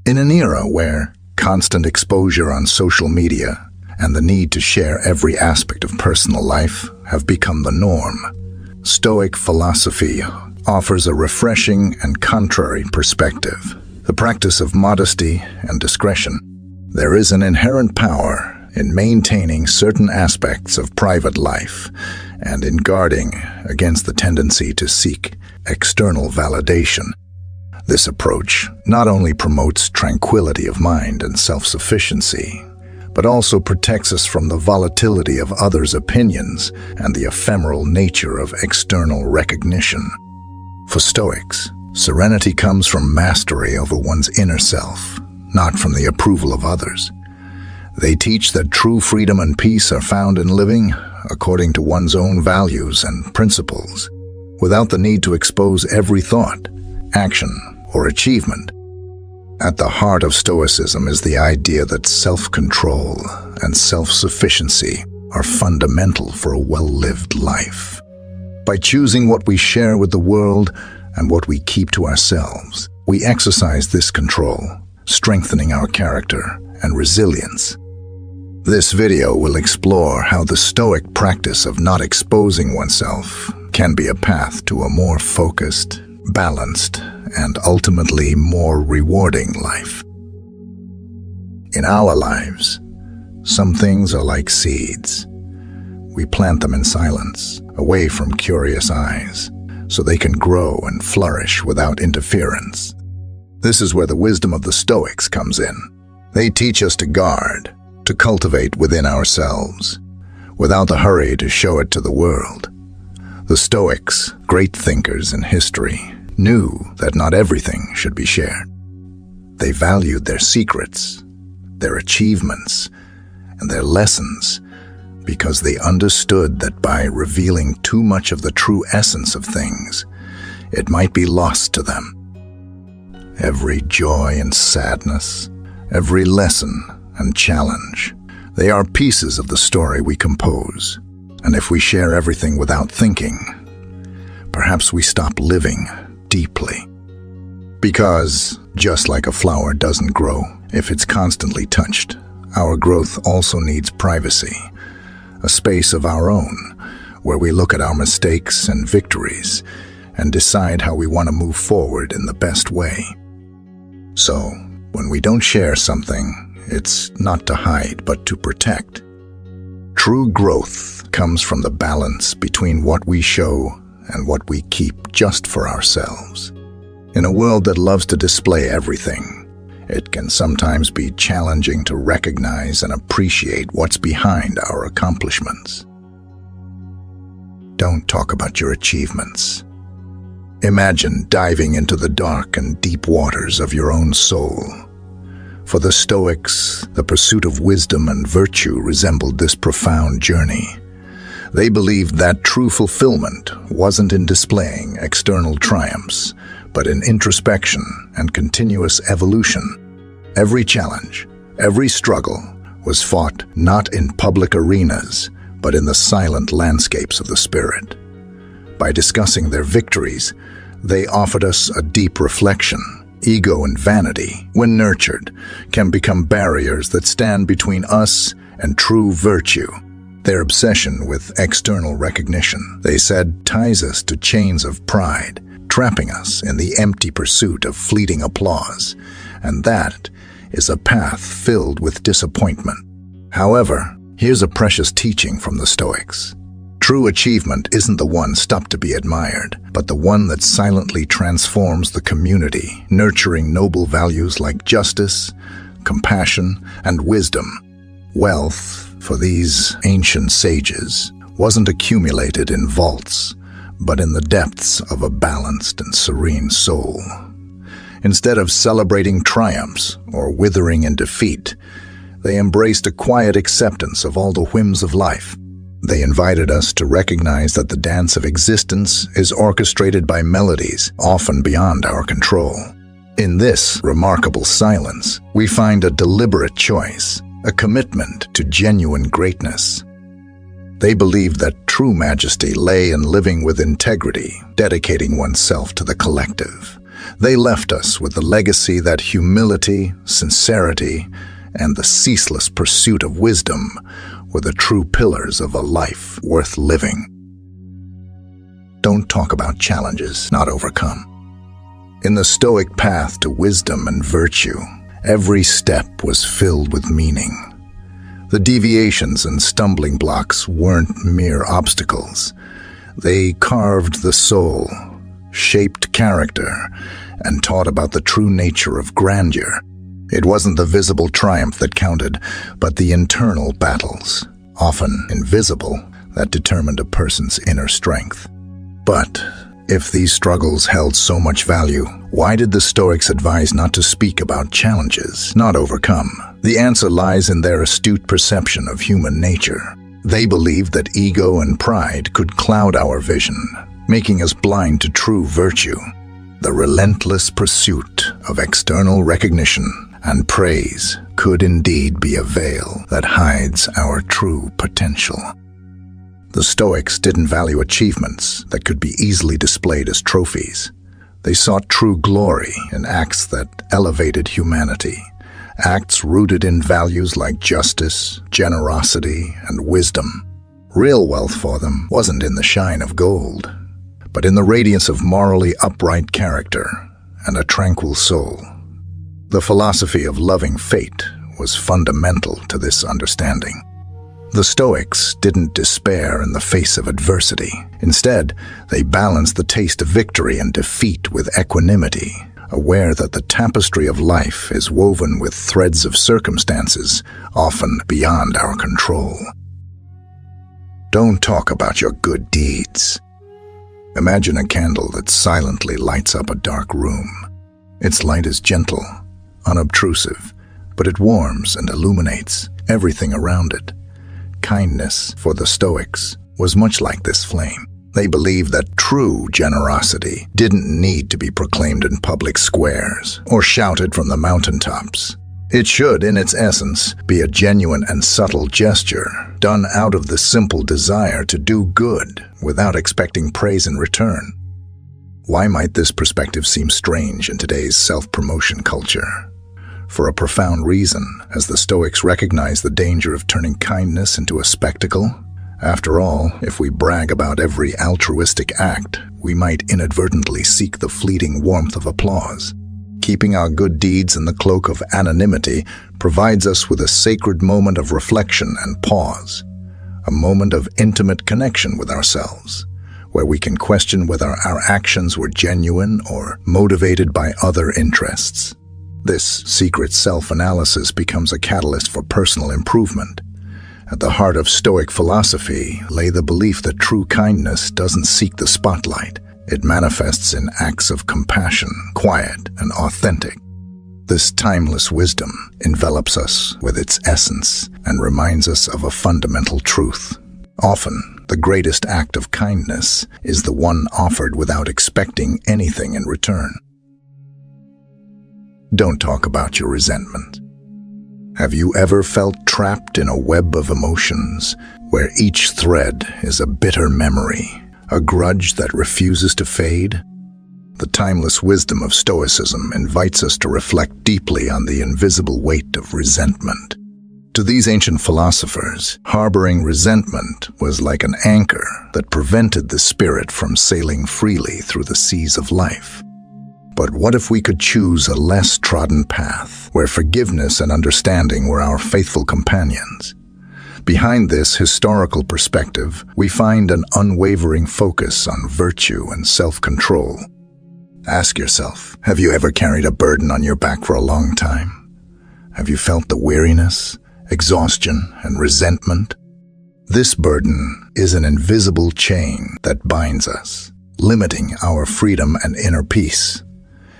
In an era where constant exposure on social media and the need to share every aspect of personal life have become the norm, Stoic philosophy offers a refreshing and contrary perspective. The practice of modesty and discretion. There is an inherent power in maintaining certain aspects of private life and in guarding against the tendency to seek external validation. This approach not only promotes tranquility of mind and self-sufficiency, but also protects us from the volatility of others' opinions and the ephemeral nature of external recognition. For Stoics, serenity comes from mastery over one's inner self, not from the approval of others. They teach that true freedom and peace are found in living according to one's own values and principles, without the need to expose every thought, action, or achievement. At the heart of Stoicism is the idea that self-control and self-sufficiency are fundamental for a well-lived life. By choosing what we share with the world and what we keep to ourselves, we exercise this control, strengthening our character and resilience. This video will explore how the Stoic practice of not exposing oneself can be a path to a more focused, balanced, and ultimately more rewarding life. In our lives, some things are like seeds. We plant them in silence, away from curious eyes, so they can grow and flourish without interference. This is where the wisdom of the Stoics comes in. They teach us to guard, to cultivate within ourselves, without the hurry to show it to the world. The Stoics, great thinkers in history, knew that not everything should be shared. They valued their secrets, their achievements, and their lessons because they understood that by revealing too much of the true essence of things, it might be lost to them. Every joy and sadness, every lesson and challenge, they are pieces of the story we compose. And if we share everything without thinking, perhaps we stop living deeply. Because, just like a flower doesn't grow if it's constantly touched, our growth also needs privacy, a space of our own, where we look at our mistakes and victories and decide how we want to move forward in the best way. So, when we don't share something, it's not to hide but to protect. True growth comes from the balance between what we show and what we keep just for ourselves. In a world that loves to display everything, it can sometimes be challenging to recognize and appreciate what's behind our accomplishments. Don't talk about your achievements. Imagine diving into the dark and deep waters of your own soul. For the Stoics, the pursuit of wisdom and virtue resembled this profound journey. They believed that true fulfillment wasn't in displaying external triumphs, but in introspection and continuous evolution. Every challenge, every struggle was fought not in public arenas, but in the silent landscapes of the spirit. By discussing their victories, they offered us a deep reflection. Ego and vanity, when nurtured, can become barriers that stand between us and true virtue. Their obsession with external recognition, they said, ties us to chains of pride, trapping us in the empty pursuit of fleeting applause, and that is a path filled with disappointment. However, here's a precious teaching from the Stoics. True achievement isn't the one stopped to be admired, but the one that silently transforms the community, nurturing noble values like justice, compassion, and wisdom. Wealth, for these ancient sages, wasn't accumulated in vaults, but in the depths of a balanced and serene soul. Instead of celebrating triumphs or withering in defeat, they embraced a quiet acceptance of all the whims of life. They invited us to recognize that the dance of existence is orchestrated by melodies often beyond our control. In this remarkable silence, we find a deliberate choice, a commitment to genuine greatness. They believed that true majesty lay in living with integrity, dedicating oneself to the collective, They left us with the legacy that humility, sincerity, and the ceaseless pursuit of wisdom were the true pillars of a life worth living. Don't talk about challenges not overcome. In the Stoic path to wisdom and virtue, every step was filled with meaning. The deviations and stumbling blocks weren't mere obstacles. They carved the soul, shaped character, and taught about the true nature of grandeur. It wasn't the visible triumph that counted, but the internal battles, often invisible, that determined a person's inner strength. But if these struggles held so much value, why did the Stoics advise not to speak about challenges not overcome? The answer lies in their astute perception of human nature. They believed that ego and pride could cloud our vision, making us blind to true virtue. The relentless pursuit of external recognition and praise could indeed be a veil that hides our true potential. The Stoics didn't value achievements that could be easily displayed as trophies. They sought true glory in acts that elevated humanity, acts rooted in values like justice, generosity, and wisdom. Real wealth for them wasn't in the shine of gold, but in the radiance of morally upright character and a tranquil soul. The philosophy of loving fate was fundamental to this understanding. The Stoics didn't despair in the face of adversity. Instead, they balanced the taste of victory and defeat with equanimity, aware that the tapestry of life is woven with threads of circumstances often beyond our control. Don't talk about your good deeds. Imagine a candle that silently lights up a dark room. Its light is gentle, unobtrusive, but it warms and illuminates everything around it. Kindness, for the Stoics, was much like this flame. They believed that true generosity didn't need to be proclaimed in public squares or shouted from the mountaintops. It should, in its essence, be a genuine and subtle gesture, done out of the simple desire to do good without expecting praise in return. Why might this perspective seem strange in today's self-promotion culture? For a profound reason, as the Stoics recognize the danger of turning kindness into a spectacle. After all, if we brag about every altruistic act, we might inadvertently seek the fleeting warmth of applause. Keeping our good deeds in the cloak of anonymity provides us with a sacred moment of reflection and pause, a moment of intimate connection with ourselves, where we can question whether our actions were genuine or motivated by other interests. This secret self-analysis becomes a catalyst for personal improvement. At the heart of Stoic philosophy lay the belief that true kindness doesn't seek the spotlight. It manifests in acts of compassion, quiet and authentic. This timeless wisdom envelops us with its essence and reminds us of a fundamental truth. Often, the greatest act of kindness is the one offered without expecting anything in return. Don't talk about your resentment. Have you ever felt trapped in a web of emotions where each thread is a bitter memory, a grudge that refuses to fade? The timeless wisdom of Stoicism invites us to reflect deeply on the invisible weight of resentment. To these ancient philosophers, harboring resentment was like an anchor that prevented the spirit from sailing freely through the seas of life. But what if we could choose a less trodden path, where forgiveness and understanding were our faithful companions? Behind this historical perspective, we find an unwavering focus on virtue and self-control. Ask yourself, have you ever carried a burden on your back for a long time? Have you felt the weariness, exhaustion, and resentment? This burden is an invisible chain that binds us, limiting our freedom and inner peace.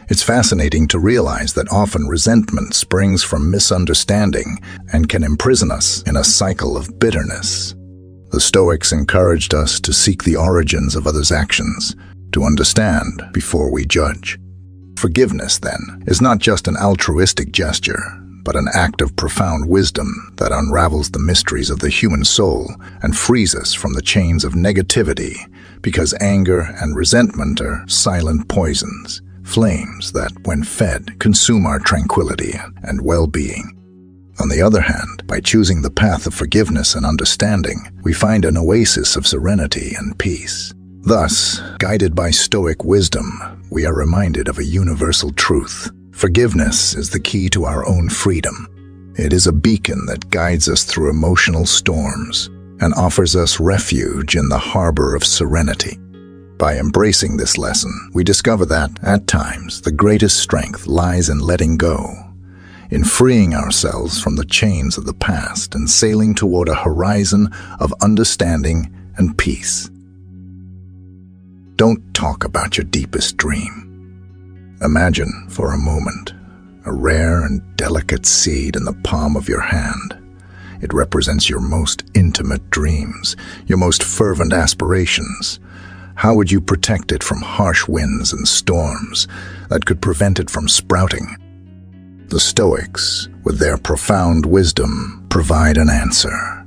It's fascinating to realize that often resentment springs from misunderstanding and can imprison us in a cycle of bitterness. The Stoics encouraged us to seek the origins of others' actions, to understand before we judge. Forgiveness, then, is not just an altruistic gesture, but an act of profound wisdom that unravels the mysteries of the human soul and frees us from the chains of negativity, because anger and resentment are silent poisons, flames that, when fed, consume our tranquility and well-being. On the other hand, by choosing the path of forgiveness and understanding, we find an oasis of serenity and peace. Thus, guided by Stoic wisdom, we are reminded of a universal truth. Forgiveness is the key to our own freedom. It is a beacon that guides us through emotional storms and offers us refuge in the harbor of serenity. By embracing this lesson, we discover that, at times, the greatest strength lies in letting go, in freeing ourselves from the chains of the past and sailing toward a horizon of understanding and peace. Don't talk about your deepest dream. Imagine, for a moment, a rare and delicate seed in the palm of your hand. It represents your most intimate dreams, your most fervent aspirations. How would you protect it from harsh winds and storms that could prevent it from sprouting? The Stoics, with their profound wisdom, provide an answer.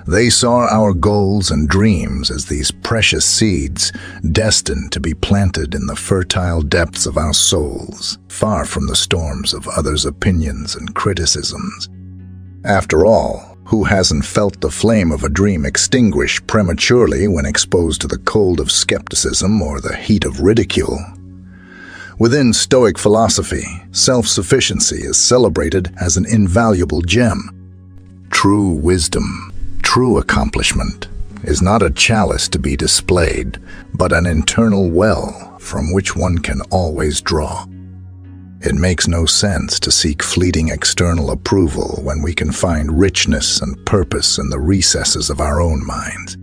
They saw our goals and dreams as these precious seeds destined to be planted in the fertile depths of our souls, far from the storms of others' opinions and criticisms. After all, who hasn't felt the flame of a dream extinguish prematurely when exposed to the cold of skepticism or the heat of ridicule? Within Stoic philosophy, self-sufficiency is celebrated as an invaluable gem. True wisdom, true accomplishment, is not a chalice to be displayed, but an internal well from which one can always draw. It makes no sense to seek fleeting external approval when we can find richness and purpose in the recesses of our own minds.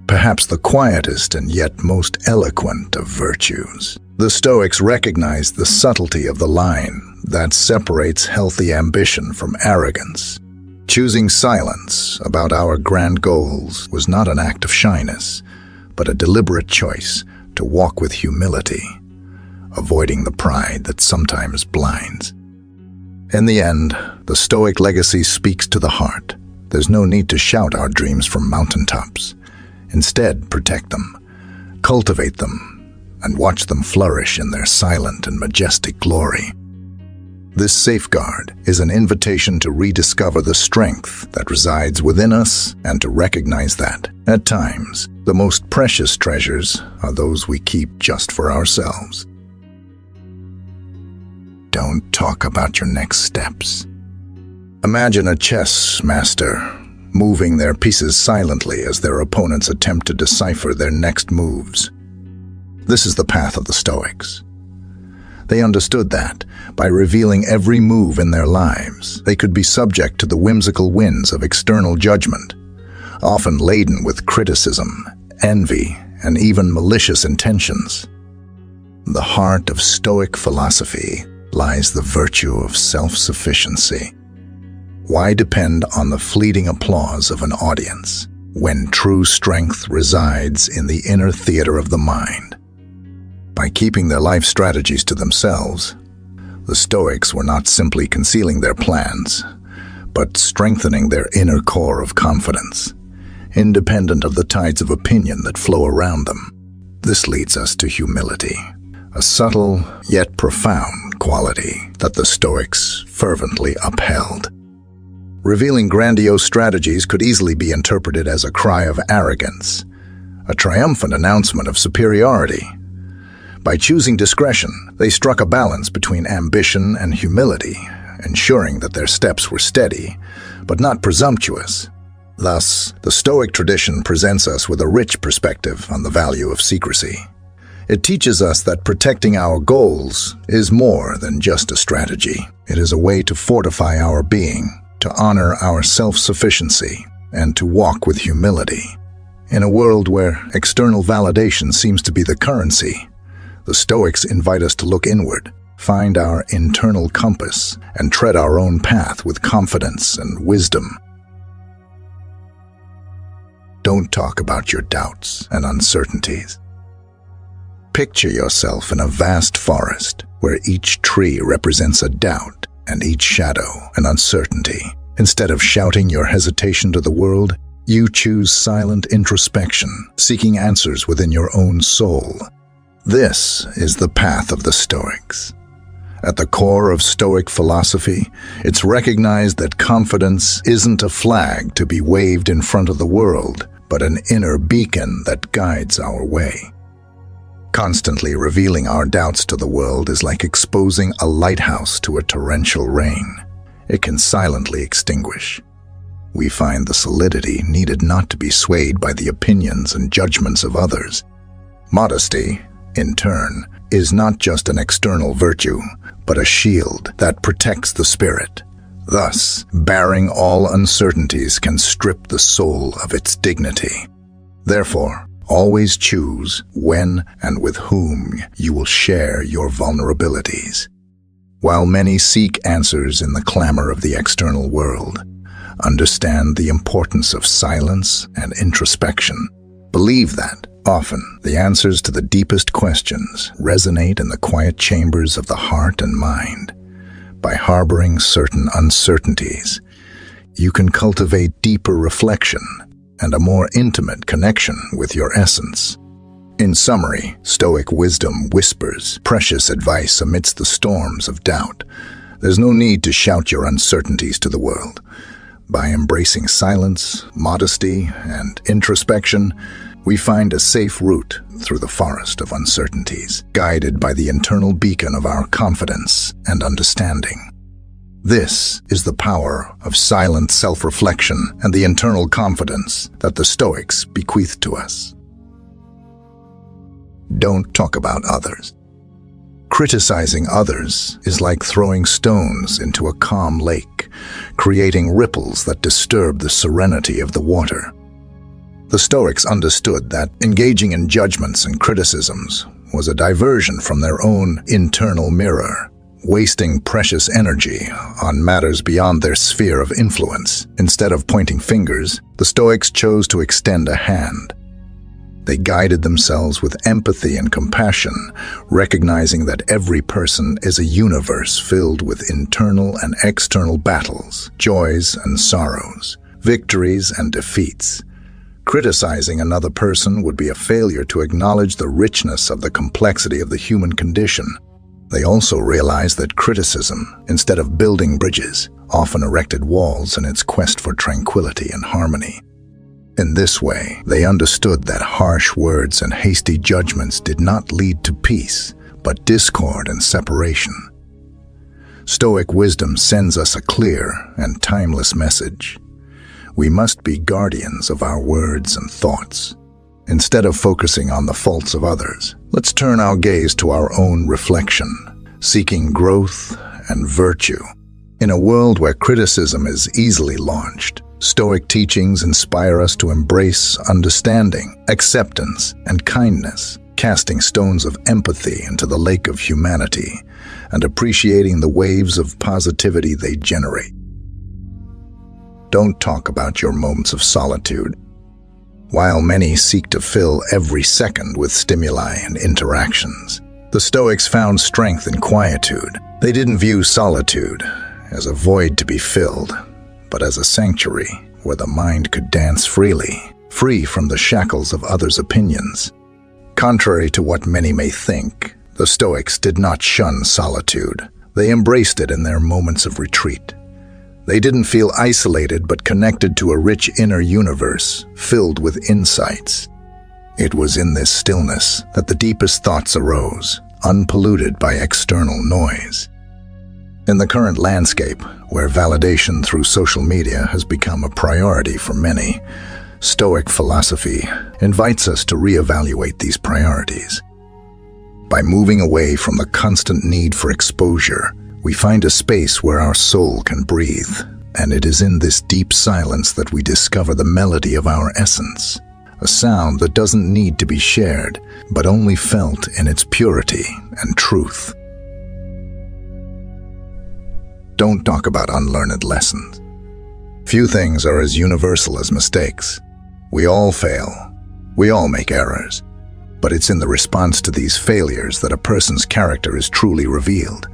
Perhaps the quietest and yet most eloquent of virtues. The Stoics recognized the subtlety of the line that separates healthy ambition from arrogance. Choosing silence about our grand goals was not an act of shyness, but a deliberate choice to walk with humility, avoiding the pride that sometimes blinds. In the end, the Stoic legacy speaks to the heart. There's no need to shout our dreams from mountaintops. Instead, protect them, cultivate them, and watch them flourish in their silent and majestic glory. This safeguard is an invitation to rediscover the strength that resides within us and to recognize that, at times, the most precious treasures are those we keep just for ourselves. Don't talk about your next steps. Imagine a chess master moving their pieces silently as their opponents attempt to decipher their next moves. This is the path of the Stoics. They understood that, by revealing every move in their lives, they could be subject to the whimsical winds of external judgment, often laden with criticism, envy, and even malicious intentions. The heart of Stoic philosophy lies the virtue of self-sufficiency. Why depend on the fleeting applause of an audience when true strength resides in the inner theater of the mind? By keeping their life strategies to themselves, the Stoics were not simply concealing their plans, but strengthening their inner core of confidence, independent of the tides of opinion that flow around them. This leads us to humility, a subtle yet profound quality that the Stoics fervently upheld. Revealing grandiose strategies could easily be interpreted as a cry of arrogance, a triumphant announcement of superiority. By choosing discretion, they struck a balance between ambition and humility, ensuring that their steps were steady, but not presumptuous. Thus, the Stoic tradition presents us with a rich perspective on the value of secrecy. It teaches us that protecting our goals is more than just a strategy. It is a way to fortify our being, to honor our self-sufficiency, and to walk with humility. In a world where external validation seems to be the currency, the Stoics invite us to look inward, find our internal compass, and tread our own path with confidence and wisdom. Don't talk about your doubts and uncertainties. Picture yourself in a vast forest where each tree represents a doubt and each shadow an uncertainty. Instead of shouting your hesitation to the world, you choose silent introspection, seeking answers within your own soul. This is the path of the Stoics. At the core of Stoic philosophy, it's recognized that confidence isn't a flag to be waved in front of the world, but an inner beacon that guides our way. Constantly revealing our doubts to the world is like exposing a lighthouse to a torrential rain. It can silently extinguish. We find the solidity needed not to be swayed by the opinions and judgments of others. Modesty, in turn, is not just an external virtue, but a shield that protects the spirit. Thus, bearing all uncertainties can strip the soul of its dignity. Therefore, always choose when and with whom you will share your vulnerabilities. While many seek answers in the clamor of the external world, understand the importance of silence and introspection. Believe that, often, the answers to the deepest questions resonate in the quiet chambers of the heart and mind. By harboring certain uncertainties, you can cultivate deeper reflection and a more intimate connection with your essence. In summary, Stoic wisdom whispers precious advice amidst the storms of doubt. There's no need to shout your uncertainties to the world. By embracing silence, modesty, and introspection, we find a safe route through the forest of uncertainties, guided by the internal beacon of our confidence and understanding. This is the power of silent self-reflection and the internal confidence that the Stoics bequeath to us. Don't talk about others. Criticizing others is like throwing stones into a calm lake, creating ripples that disturb the serenity of the water. The Stoics understood that engaging in judgments and criticisms was a diversion from their own internal mirror, wasting precious energy on matters beyond their sphere of influence. Instead of pointing fingers, the Stoics chose to extend a hand. They guided themselves with empathy and compassion, recognizing that every person is a universe filled with internal and external battles, joys and sorrows, victories and defeats. Criticizing another person would be a failure to acknowledge the richness of the complexity of the human condition. They also realized that criticism, instead of building bridges, often erected walls in its quest for tranquility and harmony. In this way, they understood that harsh words and hasty judgments did not lead to peace, but discord and separation. Stoic wisdom sends us a clear and timeless message. We must be guardians of our words and thoughts. Instead of focusing on the faults of others, let's turn our gaze to our own reflection, seeking growth and virtue. In a world where criticism is easily launched, Stoic teachings inspire us to embrace understanding, acceptance, and kindness, casting stones of empathy into the lake of humanity and appreciating the waves of positivity they generate. Don't talk about your moments of solitude. While many seek to fill every second with stimuli and interactions, the Stoics found strength in quietude. They didn't view solitude as a void to be filled, but as a sanctuary where the mind could dance freely, free from the shackles of others' opinions. Contrary to what many may think, the Stoics did not shun solitude. They embraced it in their moments of retreat. They didn't feel isolated but connected to a rich inner universe filled with insights. It was in this stillness that the deepest thoughts arose, unpolluted by external noise. In the current landscape, where validation through social media has become a priority for many, Stoic philosophy invites us to reevaluate these priorities. By moving away from the constant need for exposure, we find a space where our soul can breathe, and it is in this deep silence that we discover the melody of our essence, a sound that doesn't need to be shared, but only felt in its purity and truth. Don't talk about unlearned lessons. Few things are as universal as mistakes. We all fail. We all make errors. But it's in the response to these failures that a person's character is truly revealed.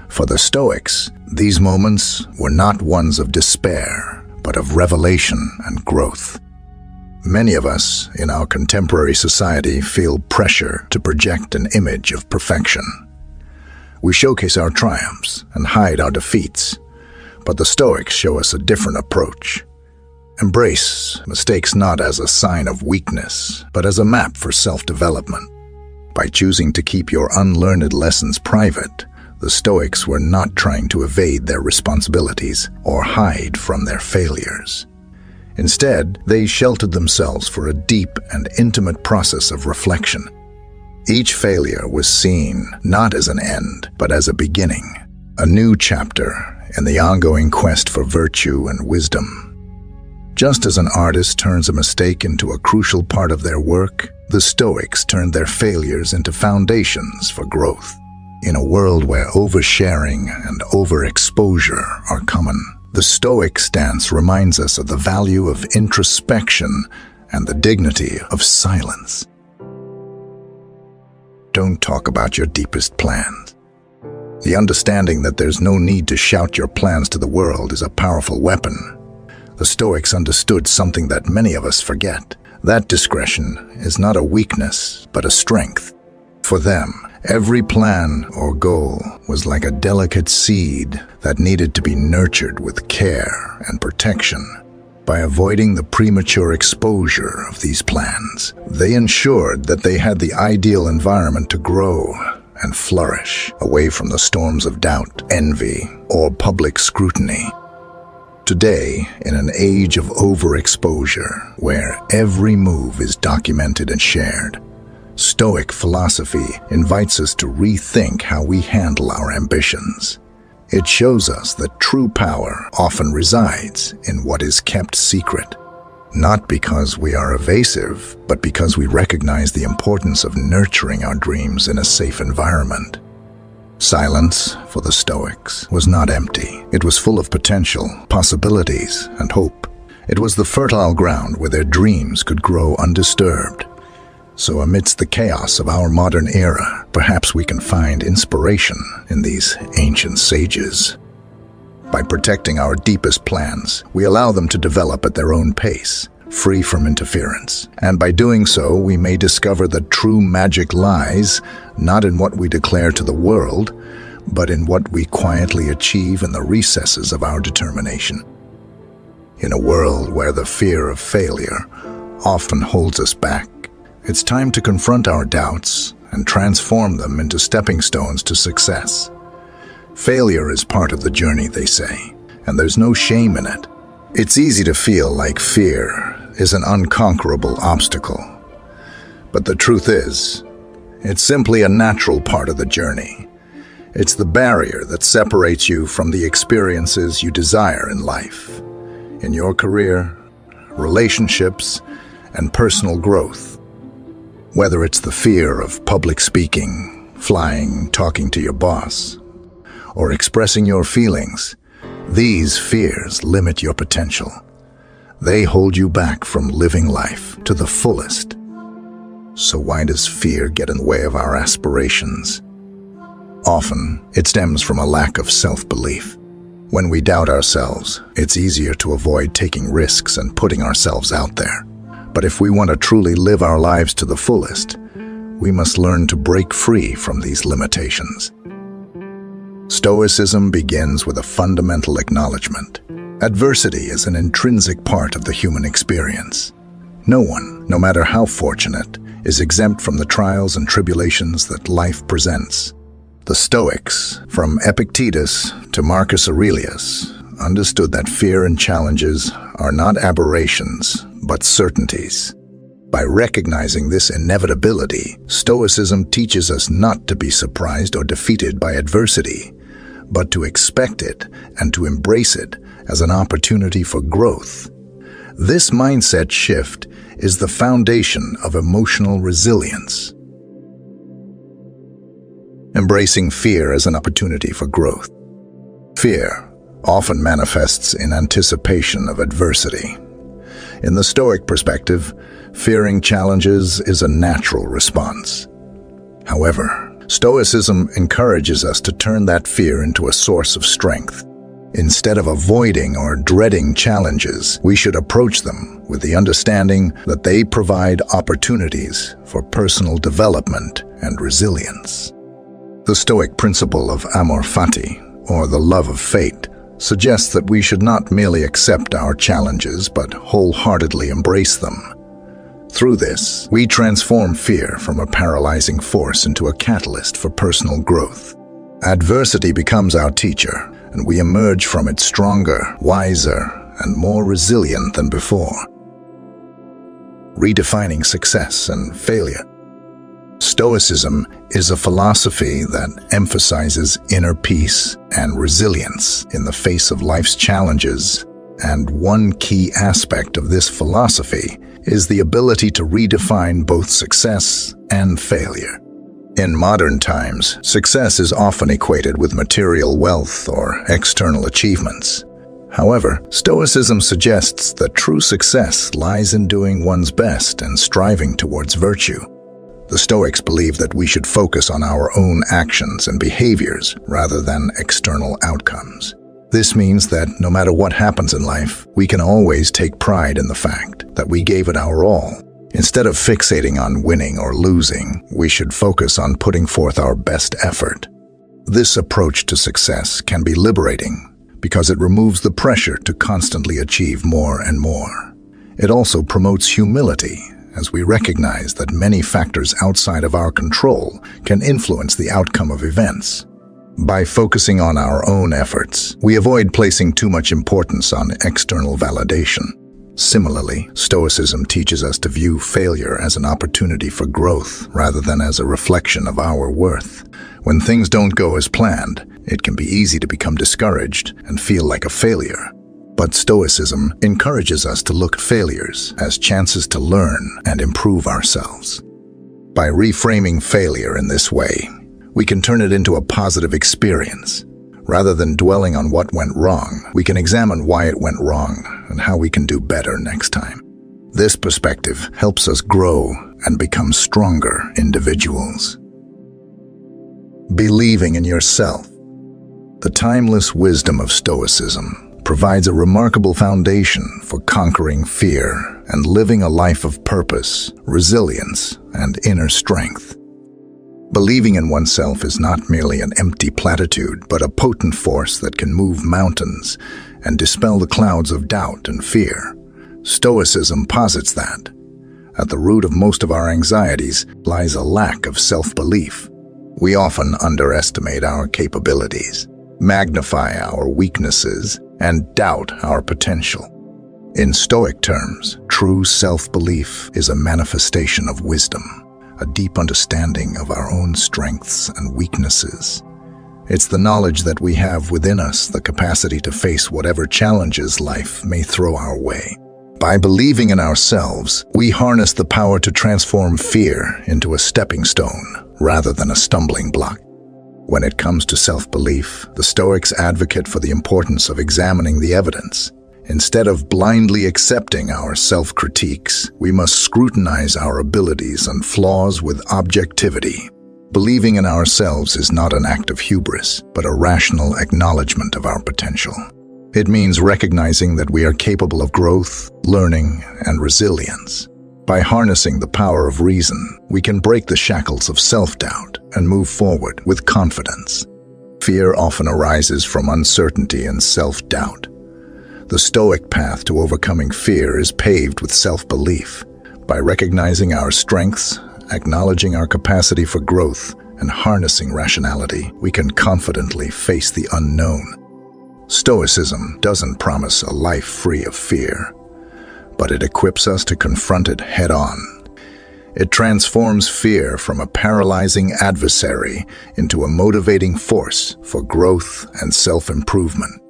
For the Stoics, these moments were not ones of despair, but of revelation and growth. Many of us in our contemporary society feel pressure to project an image of perfection. We showcase our triumphs and hide our defeats, but the Stoics show us a different approach. Embrace mistakes not as a sign of weakness, but as a map for self-development. By choosing to keep your unlearned lessons private, the Stoics were not trying to evade their responsibilities or hide from their failures. Instead, they sheltered themselves for a deep and intimate process of reflection. Each failure was seen not as an end, but as a beginning, a new chapter in the ongoing quest for virtue and wisdom. Just as an artist turns a mistake into a crucial part of their work, the Stoics turned their failures into foundations for growth. In a world where oversharing and overexposure are common, the Stoic stance reminds us of the value of introspection and the dignity of silence. Don't talk about your deepest plans. The understanding that there's no need to shout your plans to the world is a powerful weapon. The Stoics understood something that many of us forget. That discretion is not a weakness, but a strength. For them, every plan or goal was like a delicate seed that needed to be nurtured with care and protection. By avoiding the premature exposure of these plans, they ensured that they had the ideal environment to grow and flourish, away from the storms of doubt, envy, or public scrutiny. Today, in an age of overexposure, where every move is documented and shared, Stoic philosophy invites us to rethink how we handle our ambitions. It shows us that true power often resides in what is kept secret, not because we are evasive, but because we recognize the importance of nurturing our dreams in a safe environment. Silence, for the Stoics, was not empty. It was full of potential, possibilities, and hope. It was the fertile ground where their dreams could grow undisturbed. So amidst the chaos of our modern era, perhaps we can find inspiration in these ancient sages. By protecting our deepest plans, we allow them to develop at their own pace, free from interference. And by doing so, we may discover that true magic lies not in what we declare to the world, but in what we quietly achieve in the recesses of our determination. In a world where the fear of failure often holds us back, it's time to confront our doubts and transform them into stepping stones to success. Failure is part of the journey, they say, and there's no shame in it. It's easy to feel like fear is an unconquerable obstacle. But the truth is, it's simply a natural part of the journey. It's the barrier that separates you from the experiences you desire in life, in your career, relationships, and personal growth. Whether it's the fear of public speaking, flying, talking to your boss, or expressing your feelings, these fears limit your potential. They hold you back from living life to the fullest. So why does fear get in the way of our aspirations? Often, it stems from a lack of self-belief. When we doubt ourselves, it's easier to avoid taking risks and putting ourselves out there. But if we want to truly live our lives to the fullest, we must learn to break free from these limitations. Stoicism begins with a fundamental acknowledgement. Adversity is an intrinsic part of the human experience. No one, no matter how fortunate, is exempt from the trials and tribulations that life presents. The Stoics, from Epictetus to Marcus Aurelius, understood that fear and challenges are not aberrations, but certainties. By recognizing this inevitability, Stoicism teaches us not to be surprised or defeated by adversity, but to expect it and to embrace it as an opportunity for growth. This mindset shift is the foundation of emotional resilience. Embracing fear as an opportunity for growth. Fear often manifests in anticipation of adversity. In the Stoic perspective, fearing challenges is a natural response. However, Stoicism encourages us to turn that fear into a source of strength. Instead of avoiding or dreading challenges, we should approach them with the understanding that they provide opportunities for personal development and resilience. The Stoic principle of amor fati, or the love of fate, suggests that we should not merely accept our challenges but wholeheartedly embrace them. Through this, we transform fear from a paralyzing force into a catalyst for personal growth. Adversity becomes our teacher, and we emerge from it stronger, wiser, and more resilient than before. Redefining success and failure. Stoicism is a philosophy that emphasizes inner peace and resilience in the face of life's challenges, and one key aspect of this philosophy is the ability to redefine both success and failure. In modern times, success is often equated with material wealth or external achievements. However, Stoicism suggests that true success lies in doing one's best and striving towards virtue. The Stoics believe that we should focus on our own actions and behaviors rather than external outcomes. This means that no matter what happens in life, we can always take pride in the fact that we gave it our all. Instead of fixating on winning or losing, we should focus on putting forth our best effort. This approach to success can be liberating because it removes the pressure to constantly achieve more and more. It also promotes humility, as we recognize that many factors outside of our control can influence the outcome of events. By focusing on our own efforts, we avoid placing too much importance on external validation. Similarly, Stoicism teaches us to view failure as an opportunity for growth rather than as a reflection of our worth. When things don't go as planned, it can be easy to become discouraged and feel like a failure. But Stoicism encourages us to look at failures as chances to learn and improve ourselves. By reframing failure in this way, we can turn it into a positive experience. Rather than dwelling on what went wrong, we can examine why it went wrong and how we can do better next time. This perspective helps us grow and become stronger individuals. Believing in yourself. The timeless wisdom of Stoicism provides a remarkable foundation for conquering fear and living a life of purpose, resilience, and inner strength. Believing in oneself is not merely an empty platitude, but a potent force that can move mountains and dispel the clouds of doubt and fear. Stoicism posits that at the root of most of our anxieties lies a lack of self-belief. We often underestimate our capabilities, magnify our weaknesses, and doubt our potential. In Stoic terms, true self-belief is a manifestation of wisdom, a deep understanding of our own strengths and weaknesses. It's the knowledge that we have within us the capacity to face whatever challenges life may throw our way. By believing in ourselves, we harness the power to transform fear into a stepping stone rather than a stumbling block. When it comes to self-belief, the Stoics advocate for the importance of examining the evidence. Instead of blindly accepting our self-critiques, we must scrutinize our abilities and flaws with objectivity. Believing in ourselves is not an act of hubris, but a rational acknowledgement of our potential. It means recognizing that we are capable of growth, learning, and resilience. By harnessing the power of reason, we can break the shackles of self-doubt and move forward with confidence. Fear often arises from uncertainty and self-doubt. The Stoic path to overcoming fear is paved with self-belief. By recognizing our strengths, acknowledging our capacity for growth, and harnessing rationality, we can confidently face the unknown. Stoicism doesn't promise a life free of fear, but it equips us to confront it head-on. It transforms fear from a paralyzing adversary into a motivating force for growth and self-improvement.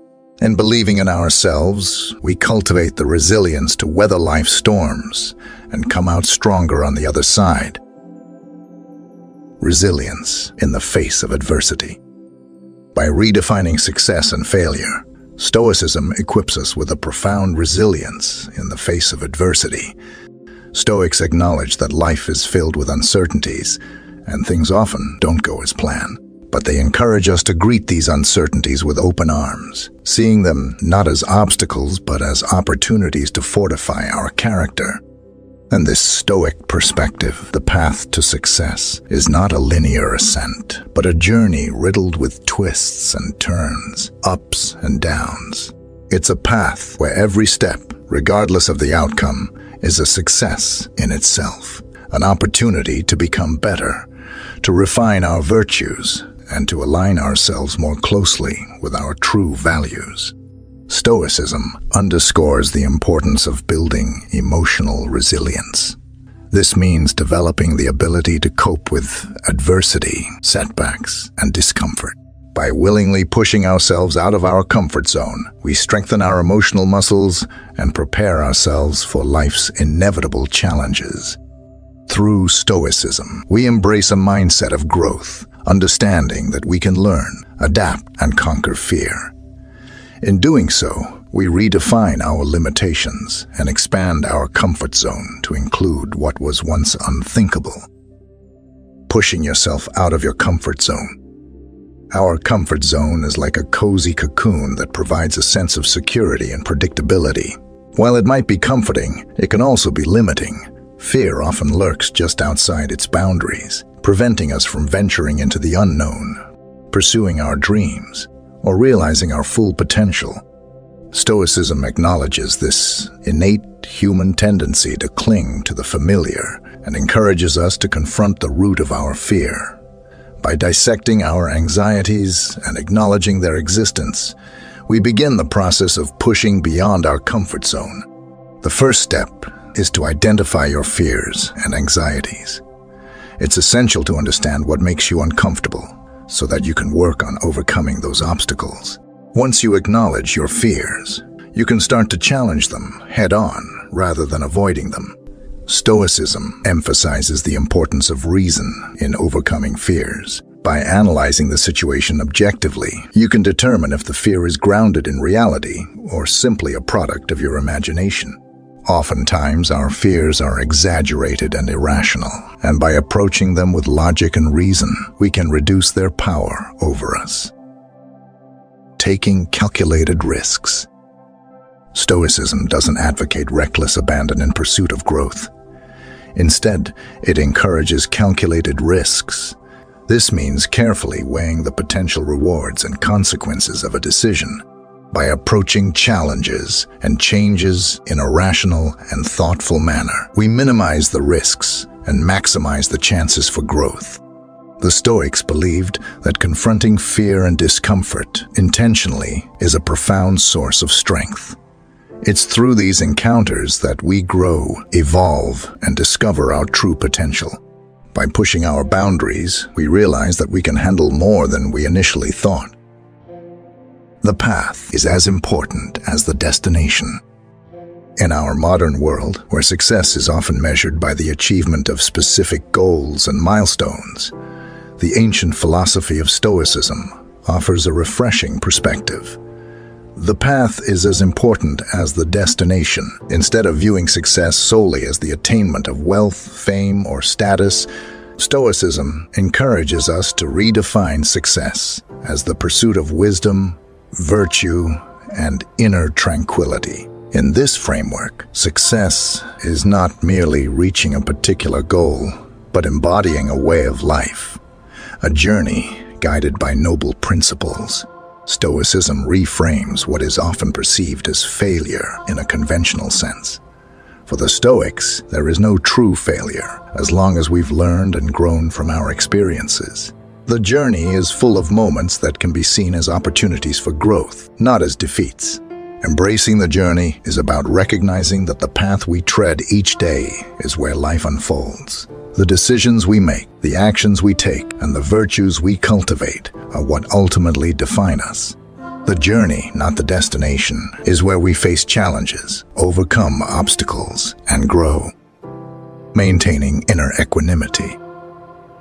In believing in ourselves, we cultivate the resilience to weather life's storms and come out stronger on the other side. Resilience in the face of adversity. By redefining success and failure, Stoicism equips us with a profound resilience in the face of adversity. Stoics acknowledge that life is filled with uncertainties, and things often don't go as planned. but they encourage us to greet these uncertainties with open arms, seeing them not as obstacles but as opportunities to fortify our character. And this Stoic perspective, the path to success, is not a linear ascent, but a journey riddled with twists and turns, ups and downs. It's a path where every step, regardless of the outcome, is a success in itself, an opportunity to become better, to refine our virtues, and to align ourselves more closely with our true values. Stoicism underscores the importance of building emotional resilience. This means developing the ability to cope with adversity, setbacks, and discomfort. By willingly pushing ourselves out of our comfort zone, we strengthen our emotional muscles and prepare ourselves for life's inevitable challenges. Through Stoicism, we embrace a mindset of growth, understanding that we can learn, adapt, and conquer fear. In doing so, we redefine our limitations and expand our comfort zone to include what was once unthinkable. Pushing yourself out of your comfort zone. Our comfort zone is like a cozy cocoon that provides a sense of security and predictability. While it might be comforting, it can also be limiting. Fear often lurks just outside its boundaries, preventing us from venturing into the unknown, pursuing our dreams, or realizing our full potential. Stoicism acknowledges this innate human tendency to cling to the familiar and encourages us to confront the root of our fear. By dissecting our anxieties and acknowledging their existence, we begin the process of pushing beyond our comfort zone. The first step is to identify your fears and anxieties. It's essential to understand what makes you uncomfortable, so that you can work on overcoming those obstacles. Once you acknowledge your fears, you can start to challenge them head-on rather than avoiding them. Stoicism emphasizes the importance of reason in overcoming fears. By analyzing the situation objectively, you can determine if the fear is grounded in reality or simply a product of your imagination. Oftentimes, our fears are exaggerated and irrational, and by approaching them with logic and reason, we can reduce their power over us. Taking calculated risks. Stoicism doesn't advocate reckless abandon in pursuit of growth. Instead, it encourages calculated risks. This means carefully weighing the potential rewards and consequences of a decision. By approaching challenges and changes in a rational and thoughtful manner, we minimize the risks and maximize the chances for growth. The Stoics believed that confronting fear and discomfort intentionally is a profound source of strength. It's through these encounters that we grow, evolve, and discover our true potential. By pushing our boundaries, we realize that we can handle more than we initially thought. The path is as important as the destination. In our modern world, where success is often measured by the achievement of specific goals and milestones, the ancient philosophy of Stoicism offers a refreshing perspective. The path is as important as the destination. Instead of viewing success solely as the attainment of wealth, fame, or status, Stoicism encourages us to redefine success as the pursuit of wisdom, virtue, and inner tranquility. In this framework, success is not merely reaching a particular goal, but embodying a way of life, a journey guided by noble principles. Stoicism reframes what is often perceived as failure in a conventional sense. For the Stoics, there is no true failure as long as we've learned and grown from our experiences. The journey is full of moments that can be seen as opportunities for growth, not as defeats. Embracing the journey is about recognizing that the path we tread each day is where life unfolds. The decisions we make, the actions we take, and the virtues we cultivate are what ultimately define us. The journey, not the destination, is where we face challenges, overcome obstacles, and grow. Maintaining inner equanimity.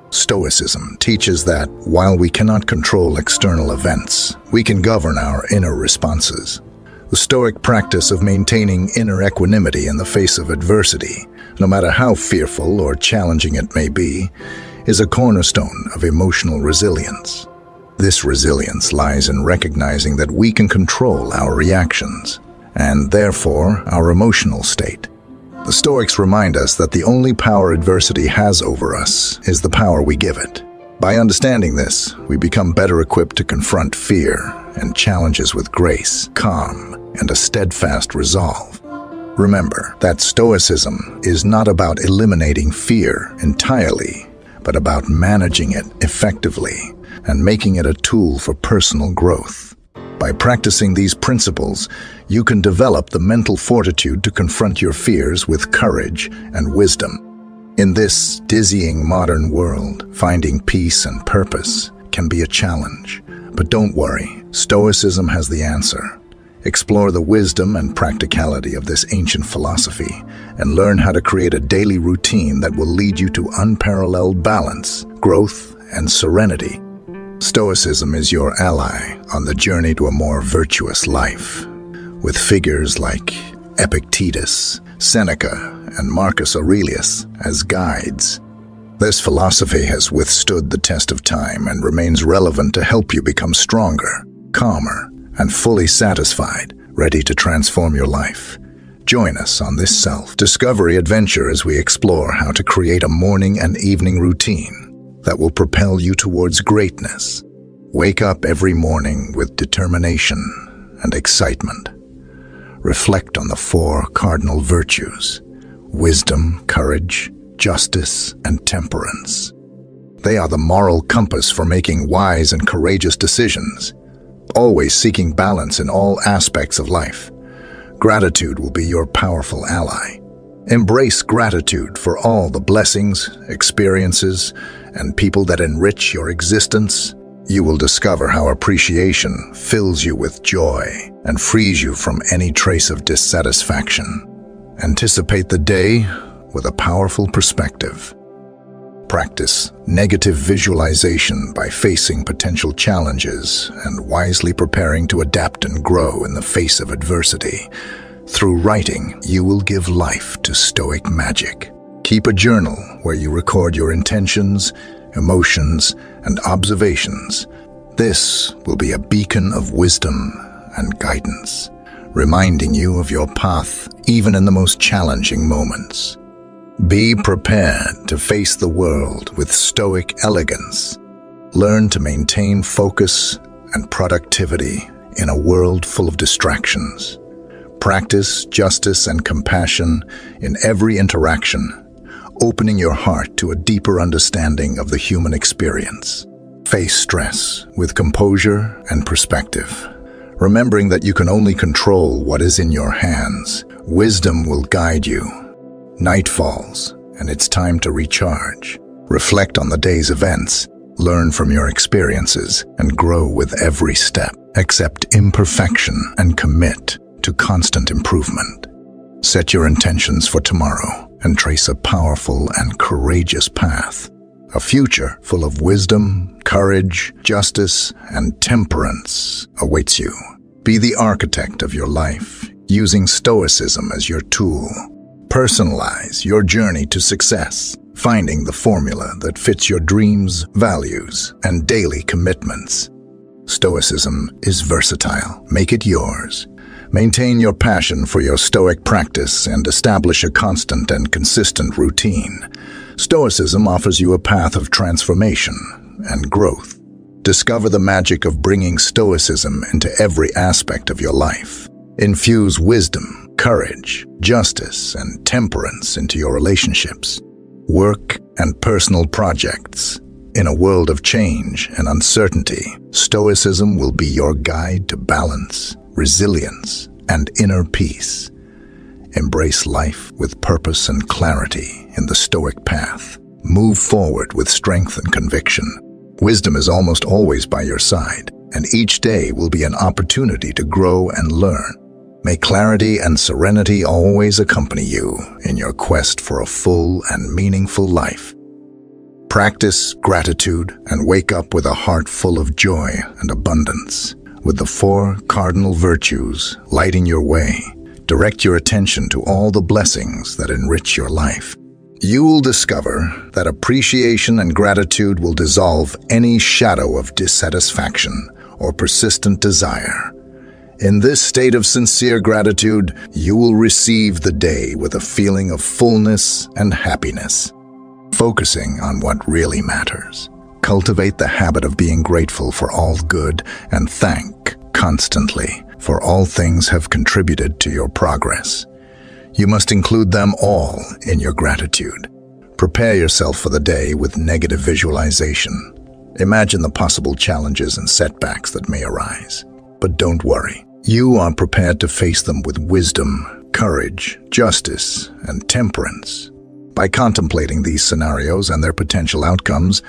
Stoicism teaches that while we cannot control external events, we can govern our inner responses. The Stoic practice of maintaining inner equanimity in the face of adversity, no matter how fearful or challenging it may be, is a cornerstone of emotional resilience. This resilience lies in recognizing that we can control our reactions, and therefore our emotional state. The Stoics remind us that the only power adversity has over us is the power we give it. By understanding this, we become better equipped to confront fear and challenges with grace, calm, and a steadfast resolve. Remember that Stoicism is not about eliminating fear entirely, but about managing it effectively and making it a tool for personal growth. By practicing these principles, you can develop the mental fortitude to confront your fears with courage and wisdom. In this dizzying modern world, finding peace and purpose can be a challenge. But don't worry, Stoicism has the answer. Explore the wisdom and practicality of this ancient philosophy and learn how to create a daily routine that will lead you to unparalleled balance, growth, and serenity. Stoicism is your ally on the journey to a more virtuous life. With figures like Epictetus, Seneca, and Marcus Aurelius as guides, this philosophy has withstood the test of time and remains relevant to help you become stronger, calmer, and fully satisfied, ready to transform your life. Join us on this self-discovery adventure as we explore how to create a morning and evening routine that will propel you towards greatness. Wake up every morning with determination and excitement. Reflect on the 4 cardinal virtues: wisdom, courage, justice, and temperance. They are the moral compass for making wise and courageous decisions, always seeking balance in all aspects of life. Gratitude will be your powerful ally. Embrace gratitude for all the blessings, experiences, and people that enrich your existence. You will discover how appreciation fills you with joy and frees you from any trace of dissatisfaction. Anticipate the day with a powerful perspective. Practice negative visualization by facing potential challenges and wisely preparing to adapt and grow in the face of adversity. Through writing, you will give life to Stoic magic. Keep a journal where you record your intentions, emotions, and observations. This will be a beacon of wisdom and guidance, reminding you of your path even in the most challenging moments. Be prepared to face the world with Stoic elegance. Learn to maintain focus and productivity in a world full of distractions. Practice justice and compassion in every interaction, opening your heart to a deeper understanding of the human experience. Face stress with composure and perspective, remembering that you can only control what is in your hands. Wisdom will guide you. Night falls, and it's time to recharge. Reflect on the day's events, learn from your experiences, and grow with every step. Accept imperfection and commit to constant improvement. Set your intentions for tomorrow and trace a powerful and courageous path. A future full of wisdom, courage, justice, and temperance awaits you. Be the architect of your life, using Stoicism as your tool. Personalize your journey to success, finding the formula that fits your dreams, values, and daily commitments. Stoicism is versatile. Make it yours. Maintain your passion for your Stoic practice and establish a constant and consistent routine. Stoicism offers you a path of transformation and growth. Discover the magic of bringing Stoicism into every aspect of your life. Infuse wisdom, courage, justice, and temperance into your relationships, work, and personal projects. In a world of change and uncertainty, Stoicism will be your guide to balance, resilience, and inner peace. Embrace life with purpose and clarity in the Stoic path. Move forward with strength and conviction. Wisdom is almost always by your side, and each day will be an opportunity to grow and learn. May clarity and serenity always accompany you in your quest for a full and meaningful life. Practice gratitude and wake up with a heart full of joy and abundance. With the 4 cardinal virtues lighting your way, direct your attention to all the blessings that enrich your life. You will discover that appreciation and gratitude will dissolve any shadow of dissatisfaction or persistent desire. In this state of sincere gratitude, you will receive the day with a feeling of fullness and happiness. Focusing on what really matters. Cultivate the habit of being grateful for all good and thank constantly, for all things have contributed to your progress. You must include them all in your gratitude. Prepare yourself for the day with negative visualization. Imagine the possible challenges and setbacks that may arise. But don't worry. You are prepared to face them with wisdom, courage, justice, and temperance. By contemplating these scenarios and their potential outcomes,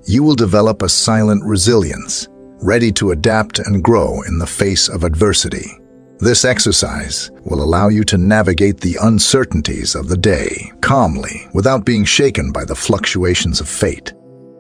you will develop a silent resilience, ready to adapt and grow in the face of adversity. This exercise will allow you to navigate the uncertainties of the day calmly without being shaken by the fluctuations of fate.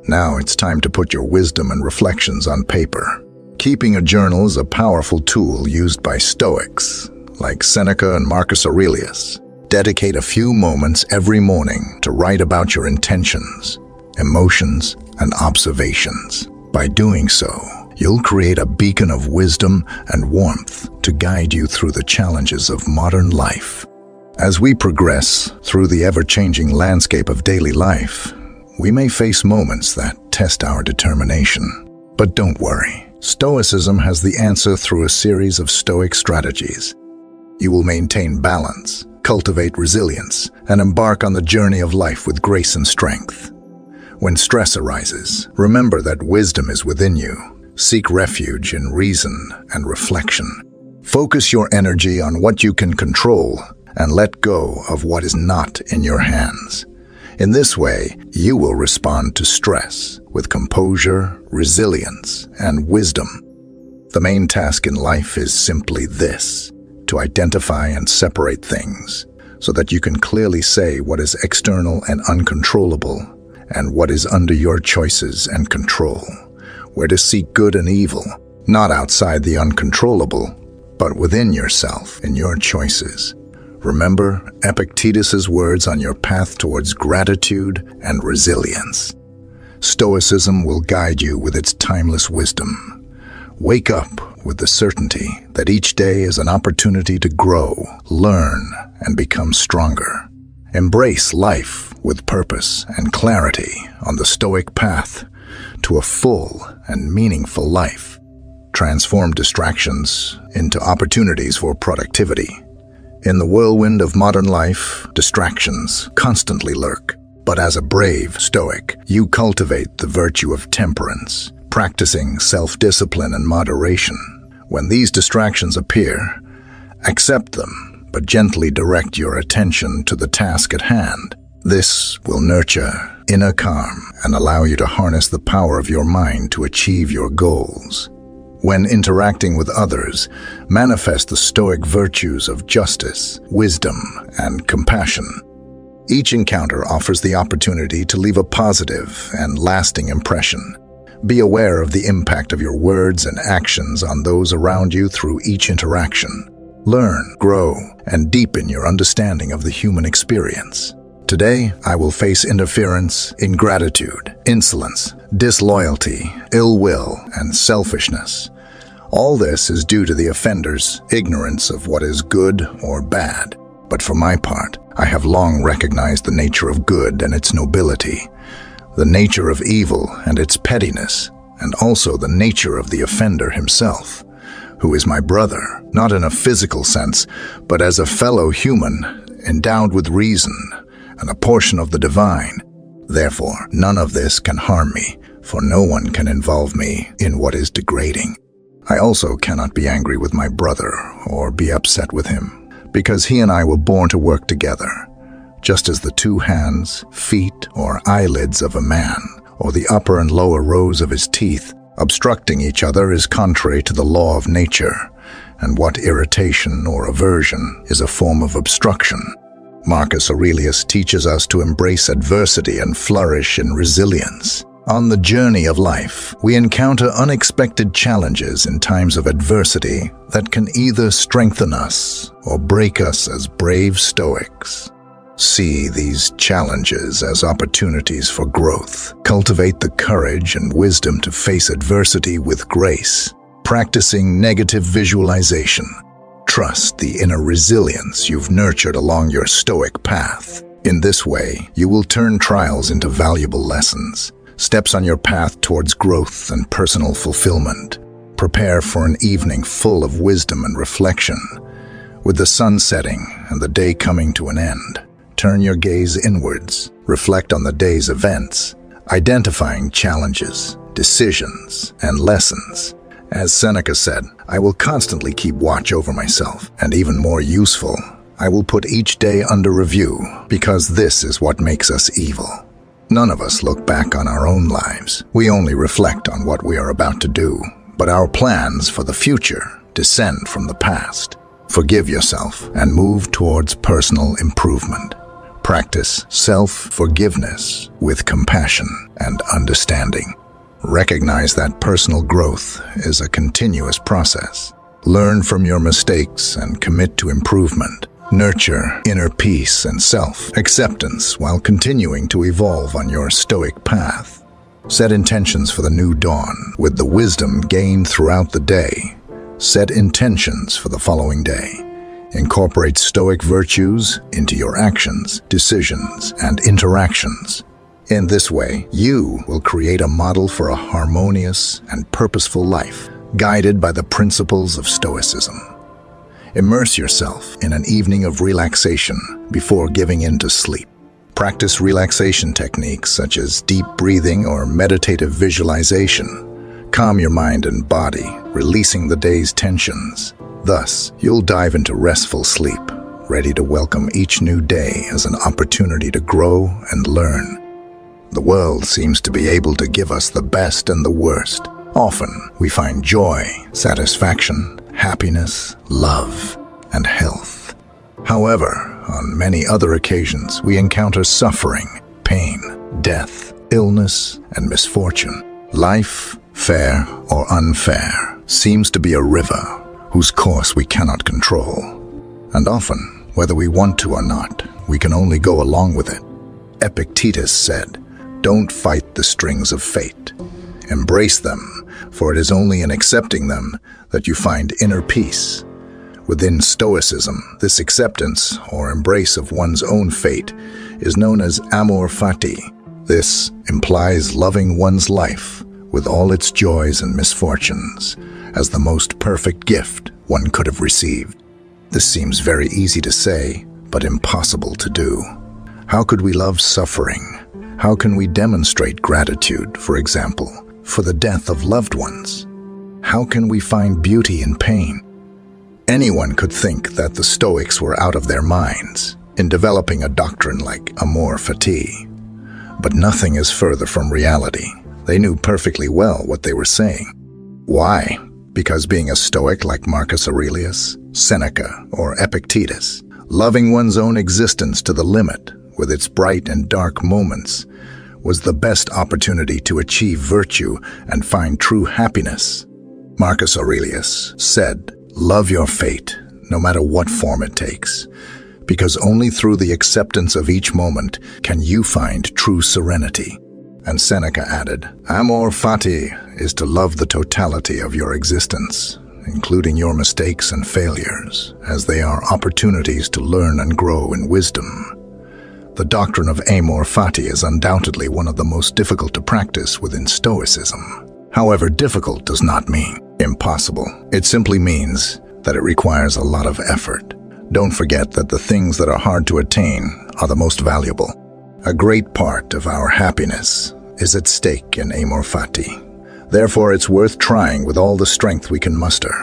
Now it's time to put your wisdom and reflections on paper. Keeping a journal is a powerful tool used by Stoics, like Seneca and Marcus Aurelius. Dedicate a few moments every morning to write about your intentions, emotions, and observations. By doing so, you'll create a beacon of wisdom and warmth to guide you through the challenges of modern life. As we progress through the ever-changing landscape of daily life, we may face moments that test our determination. But don't worry, Stoicism has the answer through a series of Stoic strategies. You will maintain balance, cultivate resilience, and embark on the journey of life with grace and strength. When stress arises, remember that wisdom is within you. Seek refuge in reason and reflection. Focus your energy on what you can control and let go of what is not in your hands. In this way, you will respond to stress with composure, resilience, and wisdom. The main task in life is simply this: to identify and separate things so that you can clearly say what is external and uncontrollable and what is under your choices and control. Where to seek good and evil, not outside the uncontrollable, but within yourself in your choices. Remember Epictetus's words on your path towards gratitude and resilience. Stoicism will guide you with its timeless wisdom. Wake up with the certainty that each day is an opportunity to grow, learn, and become stronger. Embrace life with purpose and clarity on the Stoic path to a full and meaningful life. Transform distractions into opportunities for productivity. In the whirlwind of modern life, distractions constantly lurk. But as a brave Stoic, you cultivate the virtue of temperance, practicing self-discipline and moderation. When these distractions appear, accept them, but gently direct your attention to the task at hand. This will nurture inner calm and allow you to harness the power of your mind to achieve your goals. When interacting with others, manifest the Stoic virtues of justice, wisdom, and compassion. Each encounter offers the opportunity to leave a positive and lasting impression. Be aware of the impact of your words and actions on those around you through each interaction. Learn, grow, and deepen your understanding of the human experience. Today, I will face interference, ingratitude, insolence, disloyalty, ill will, and selfishness. All this is due to the offender's ignorance of what is good or bad. But for my part, I have long recognized the nature of good and its nobility, the nature of evil and its pettiness, and also the nature of the offender himself, who is my brother, not in a physical sense, but as a fellow human, endowed with reason and a portion of the divine. Therefore, none of this can harm me, for no one can involve me in what is degrading. I also cannot be angry with my brother or be upset with him, because he and I were born to work together, just as the two hands, feet, or eyelids of a man, or the upper and lower rows of his teeth, obstructing each other is contrary to the law of nature, and what irritation or aversion is a form of obstruction. Marcus Aurelius teaches us to embrace adversity and flourish in resilience. On the journey of life, we encounter unexpected challenges in times of adversity that can either strengthen us or break us as brave Stoics. See these challenges as opportunities for growth. Cultivate the courage and wisdom to face adversity with grace, practicing negative visualization. Trust the inner resilience you've nurtured along your Stoic path. In this way, you will turn trials into valuable lessons, steps on your path towards growth and personal fulfillment. Prepare for an evening full of wisdom and reflection. With the sun setting and the day coming to an end, turn your gaze inwards, reflect on the day's events, identifying challenges, decisions, and lessons. As Seneca said, I will constantly keep watch over myself, and even more useful, I will put each day under review, because this is what makes us evil. None of us look back on our own lives. We only reflect on what we are about to do, but our plans for the future descend from the past. Forgive yourself and move towards personal improvement. Practice self-forgiveness with compassion and understanding. Recognize that personal growth is a continuous process. Learn from your mistakes and commit to improvement. Nurture inner peace and self-acceptance while continuing to evolve on your Stoic path. Set intentions for the new dawn with the wisdom gained throughout the day. Set intentions for the following day. Incorporate Stoic virtues into your actions, decisions, and interactions. In this way, you will create a model for a harmonious and purposeful life, guided by the principles of Stoicism. Immerse yourself in an evening of relaxation before giving in to sleep. Practice relaxation techniques such as deep breathing or meditative visualization. Calm your mind and body, releasing the day's tensions. Thus, you'll dive into restful sleep, ready to welcome each new day as an opportunity to grow and learn. The world seems to be able to give us the best and the worst. Often, we find joy, satisfaction, happiness, love, and health. However, on many other occasions, we encounter suffering, pain, death, illness, and misfortune. Life, fair or unfair, seems to be a river whose course we cannot control. And often, whether we want to or not, we can only go along with it. Epictetus said, "Don't fight the strings of fate. Embrace them, for it is only in accepting them that you find inner peace." Within Stoicism, this acceptance or embrace of one's own fate is known as amor fati. This implies loving one's life with all its joys and misfortunes as the most perfect gift one could have received. This seems very easy to say, but impossible to do. How could we love suffering? How can we demonstrate gratitude, for example, for the death of loved ones? How can we find beauty in pain? Anyone could think that the Stoics were out of their minds in developing a doctrine like amor fati. But nothing is further from reality. They knew perfectly well what they were saying. Why? Because being a Stoic like Marcus Aurelius, Seneca, or Epictetus, loving one's own existence to the limit, with its bright and dark moments, was the best opportunity to achieve virtue and find true happiness. Marcus Aurelius said, "Love your fate, no matter what form it takes, because only through the acceptance of each moment can you find true serenity." And Seneca added, "Amor fati is to love the totality of your existence, including your mistakes and failures, as they are opportunities to learn and grow in wisdom." The doctrine of amor fati is undoubtedly one of the most difficult to practice within Stoicism. However, difficult does not mean impossible. It simply means that it requires a lot of effort. Don't forget that the things that are hard to attain are the most valuable. A great part of our happiness is at stake in amor fati. Therefore, it's worth trying with all the strength we can muster.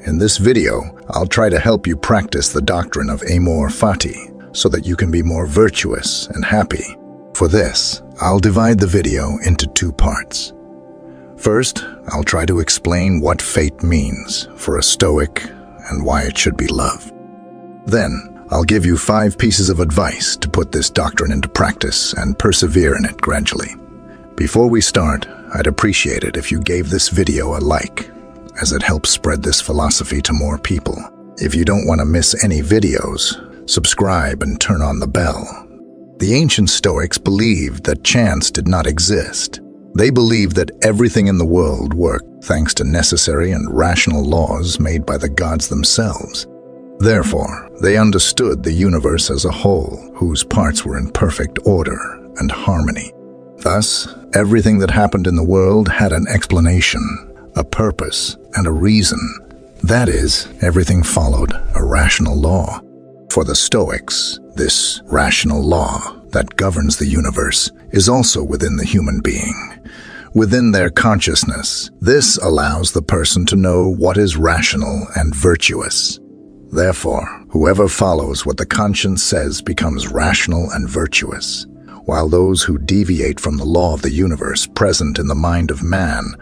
In this video, I'll try to help you practice the doctrine of amor fati so that you can be more virtuous and happy. For this, I'll divide the video into two parts. First, I'll try to explain what fate means for a Stoic and why it should be loved. Then, I'll give you 5 pieces of advice to put this doctrine into practice and persevere in it gradually. Before we start, I'd appreciate it if you gave this video a like, as it helps spread this philosophy to more people. If you don't want to miss any videos, subscribe, and turn on the bell. The ancient Stoics believed that chance did not exist. They believed that everything in the world worked thanks to necessary and rational laws made by the gods themselves. Therefore, they understood the universe as a whole, whose parts were in perfect order and harmony. Thus, everything that happened in the world had an explanation, a purpose, and a reason. That is, everything followed a rational law. For the Stoics, this rational law that governs the universe is also within the human being. Within their consciousness, this allows the person to know what is rational and virtuous. Therefore, whoever follows what the conscience says becomes rational and virtuous, while those who deviate from the law of the universe present in the mind of man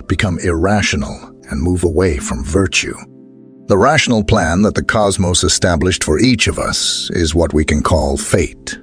become irrational and move away from virtue. The rational plan that the cosmos established for each of us is what we can call fate.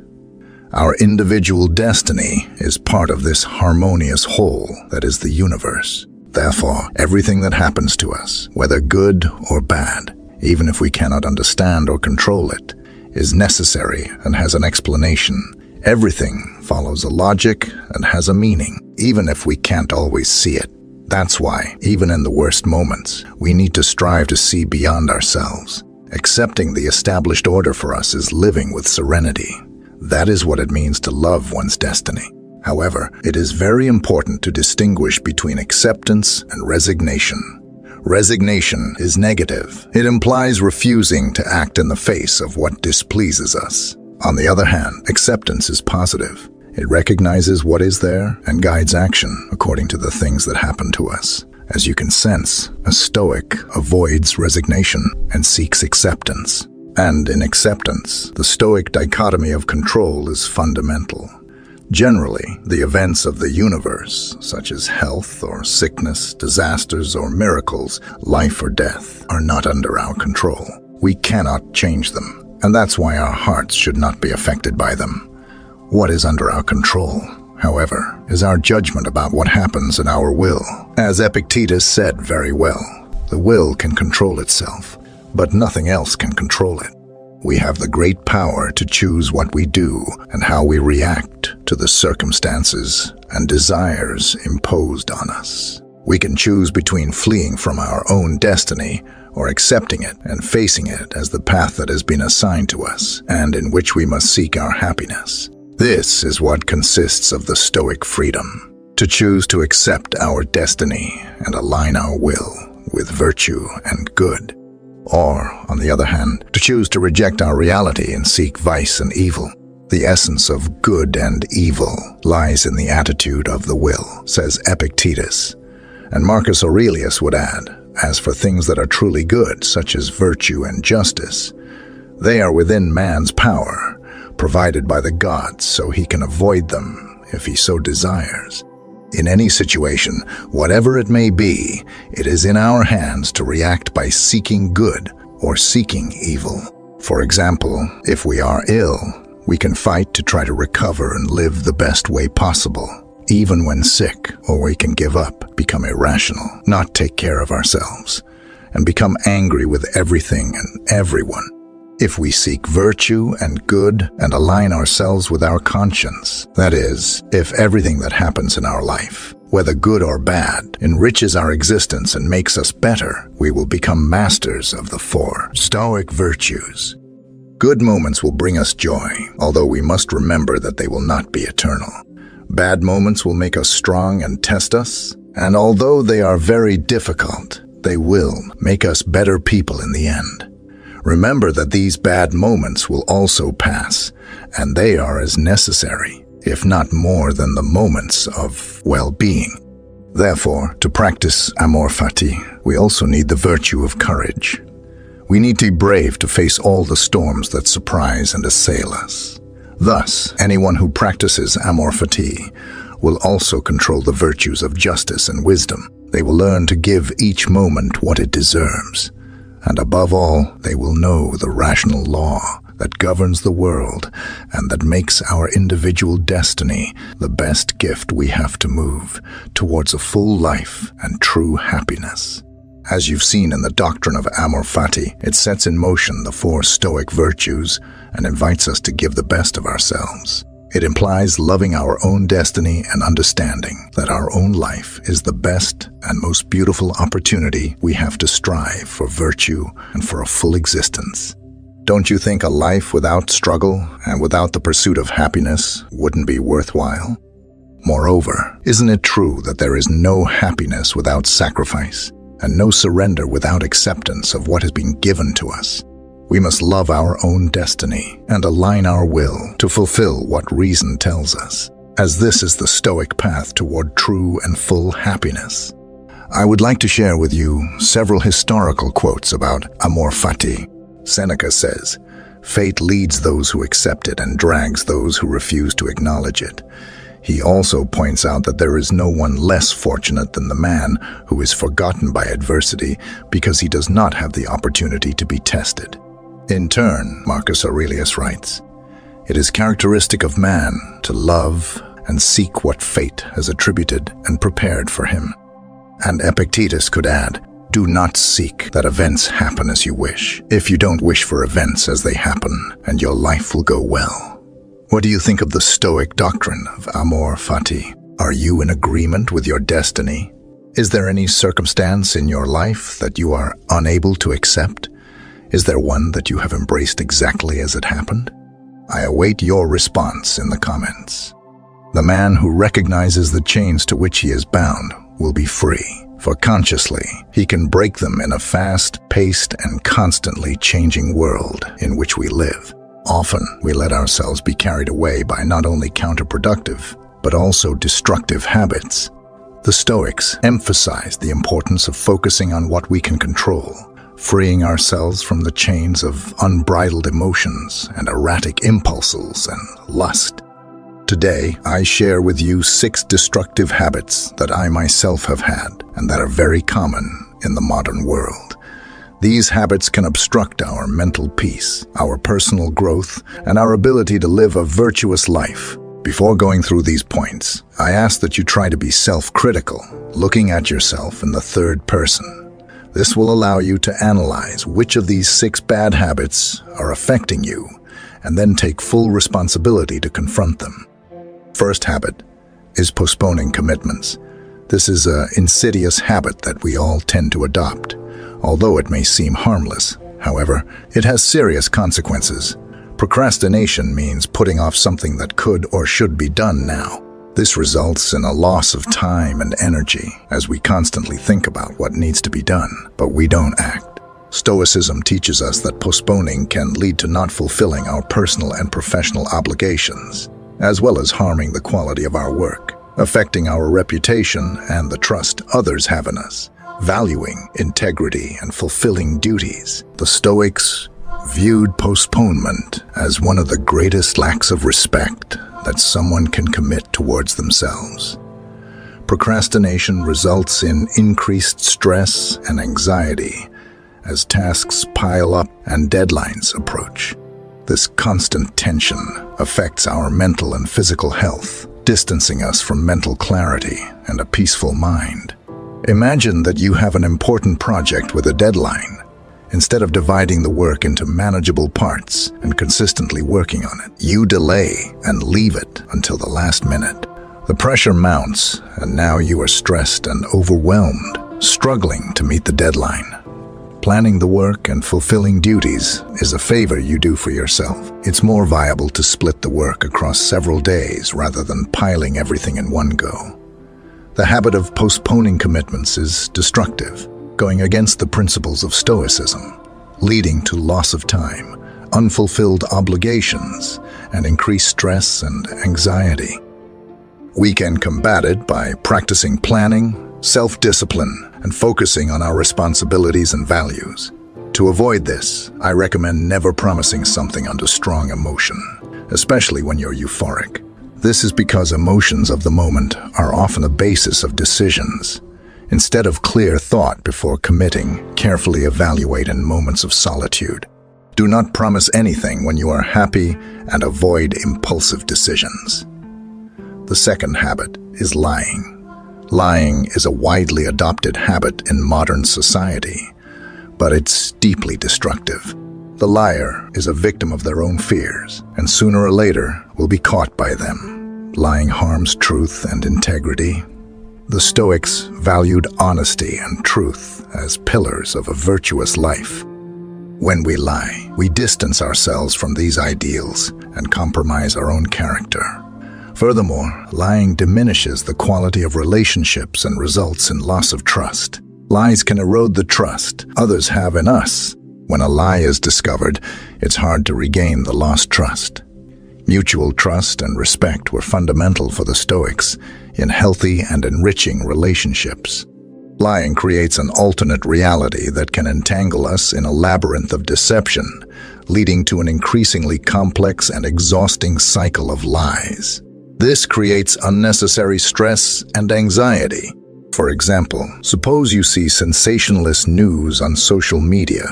Our individual destiny is part of this harmonious whole that is the universe. Therefore, everything that happens to us, whether good or bad, even if we cannot understand or control it, is necessary and has an explanation. Everything follows a logic and has a meaning, even if we can't always see it. That's why, even in the worst moments, we need to strive to see beyond ourselves. Accepting the established order for us is living with serenity. That is what it means to love one's destiny. However, it is very important to distinguish between acceptance and resignation. Resignation is negative. It implies refusing to act in the face of what displeases us. On the other hand, acceptance is positive. It recognizes what is there and guides action according to the things that happen to us. As you can sense, a Stoic avoids resignation and seeks acceptance. And in acceptance, the Stoic dichotomy of control is fundamental. Generally, the events of the universe, such as health or sickness, disasters or miracles, life or death, are not under our control. We cannot change them, and that's why our hearts should not be affected by them. What is under our control, however, is our judgment about what happens in our will. As Epictetus said very well, the will can control itself, but nothing else can control it. We have the great power to choose what we do and how we react to the circumstances and desires imposed on us. We can choose between fleeing from our own destiny or accepting it and facing it as the path that has been assigned to us and in which we must seek our happiness. This is what consists of the Stoic freedom, to choose to accept our destiny and align our will with virtue and good. Or, on the other hand, to choose to reject our reality and seek vice and evil. The essence of good and evil lies in the attitude of the will, says Epictetus. And Marcus Aurelius would add, as for things that are truly good, such as virtue and justice, they are within man's power, provided by the gods so he can avoid them if he so desires. In any situation, whatever it may be, it is in our hands to react by seeking good or seeking evil. For example, if we are ill, we can fight to try to recover and live the best way possible. Even when sick, or we can give up, become irrational, not take care of ourselves, and become angry with everything and everyone. If we seek virtue and good and align ourselves with our conscience, that is, if everything that happens in our life, whether good or bad, enriches our existence and makes us better, we will become masters of the 4 Stoic virtues. Good moments will bring us joy, although we must remember that they will not be eternal. Bad moments will make us strong and test us, and although they are very difficult, they will make us better people in the end. Remember that these bad moments will also pass, and they are as necessary, if not more than the moments of well-being. Therefore, to practice amor fati, we also need the virtue of courage. We need to be brave to face all the storms that surprise and assail us. Thus, anyone who practices amor fati will also control the virtues of justice and wisdom. They will learn to give each moment what it deserves. And above all, they will know the rational law that governs the world and that makes our individual destiny the best gift we have to move towards a full life and true happiness. As you've seen in the doctrine of amor fati, it sets in motion the four Stoic virtues and invites us to give the best of ourselves. It implies loving our own destiny and understanding that our own life is the best and most beautiful opportunity we have to strive for virtue and for a full existence. Don't you think a life without struggle and without the pursuit of happiness wouldn't be worthwhile? Moreover, isn't it true that there is no happiness without sacrifice and no surrender without acceptance of what has been given to us? We must love our own destiny and align our will to fulfill what reason tells us, as this is the Stoic path toward true and full happiness. I would like to share with you several historical quotes about amor fati. Seneca says, "Fate leads those who accept it and drags those who refuse to acknowledge it." He also points out that there is no one less fortunate than the man who is forgotten by adversity because he does not have the opportunity to be tested. In turn, Marcus Aurelius writes, "It is characteristic of man to love and seek what fate has attributed and prepared for him." And Epictetus could add, "Do not seek that events happen as you wish, if you don't wish for events as they happen, and your life will go well." What do you think of the Stoic doctrine of amor fati? Are you in agreement with your destiny? Is there any circumstance in your life that you are unable to accept? Is there one that you have embraced exactly as it happened? I await your response in the comments. The man who recognizes the chains to which he is bound will be free, for consciously he can break them in a fast-paced and constantly changing world in which we live. Often we let ourselves be carried away by not only counterproductive, but also destructive habits. The Stoics emphasize the importance of focusing on what we can control, freeing ourselves from the chains of unbridled emotions and erratic impulses and lust. Today, I share with you 6 destructive habits that I myself have had and that are very common in the modern world. These habits can obstruct our mental peace, our personal growth, and our ability to live a virtuous life. Before going through these points, I ask that you try to be self-critical, looking at yourself in the third person. This will allow you to analyze which of these 6 bad habits are affecting you, and then take full responsibility to confront them. First habit is postponing commitments. This is an insidious habit that we all tend to adopt. Although it may seem harmless, however, it has serious consequences. Procrastination means putting off something that could or should be done now. This results in a loss of time and energy as we constantly think about what needs to be done, but we don't act. Stoicism teaches us that postponing can lead to not fulfilling our personal and professional obligations, as well as harming the quality of our work, affecting our reputation and the trust others have in us. Valuing integrity and fulfilling duties, the Stoics viewed postponement as one of the greatest lacks of respect that someone can commit towards themselves. Procrastination results in increased stress and anxiety as tasks pile up and deadlines approach. This constant tension affects our mental and physical health, distancing us from mental clarity and a peaceful mind. Imagine that you have an important project with a deadline. Instead of dividing the work into manageable parts and consistently working on it, you delay and leave it until the last minute. The pressure mounts, and now you are stressed and overwhelmed, struggling to meet the deadline. Planning the work and fulfilling duties is a favor you do for yourself. It's more viable to split the work across several days rather than piling everything in one go. The habit of postponing commitments is destructive, going against the principles of Stoicism, leading to loss of time, unfulfilled obligations, and increased stress and anxiety. We can combat it by practicing planning, self-discipline, and focusing on our responsibilities and values. To avoid this, I recommend never promising something under strong emotion, especially when you're euphoric. This is because emotions of the moment are often a basis of decisions. Instead of clear thought before committing, carefully evaluate in moments of solitude. Do not promise anything when you are happy and avoid impulsive decisions. The second habit is lying. Lying is a widely adopted habit in modern society, but it's deeply destructive. The liar is a victim of their own fears, and sooner or later will be caught by them. Lying harms truth and integrity. The Stoics valued honesty and truth as pillars of a virtuous life. When we lie, we distance ourselves from these ideals and compromise our own character. Furthermore, lying diminishes the quality of relationships and results in loss of trust. Lies can erode the trust others have in us. When a lie is discovered, it's hard to regain the lost trust. Mutual trust and respect were fundamental for the Stoics in healthy and enriching relationships. Lying creates an alternate reality that can entangle us in a labyrinth of deception, leading to an increasingly complex and exhausting cycle of lies. This creates unnecessary stress and anxiety. For example, suppose you see sensationalist news on social media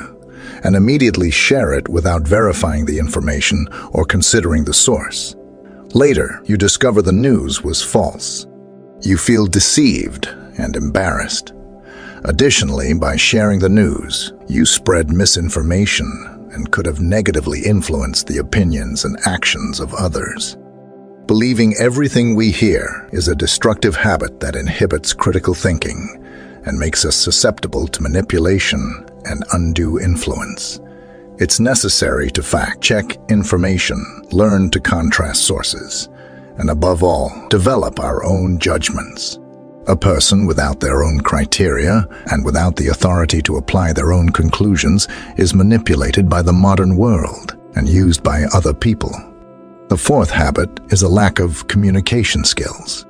and immediately share it without verifying the information or considering the source. Later, you discover the news was false. You feel deceived and embarrassed. Additionally, by sharing the news, you spread misinformation and could have negatively influenced the opinions and actions of others. Believing everything we hear is a destructive habit that inhibits critical thinking and makes us susceptible to manipulation and undue influence. It's necessary to fact-check information, learn to contrast sources, and above all, develop our own judgments. A person without their own criteria and without the authority to apply their own conclusions is manipulated by the modern world and used by other people. The fourth habit is a lack of communication skills.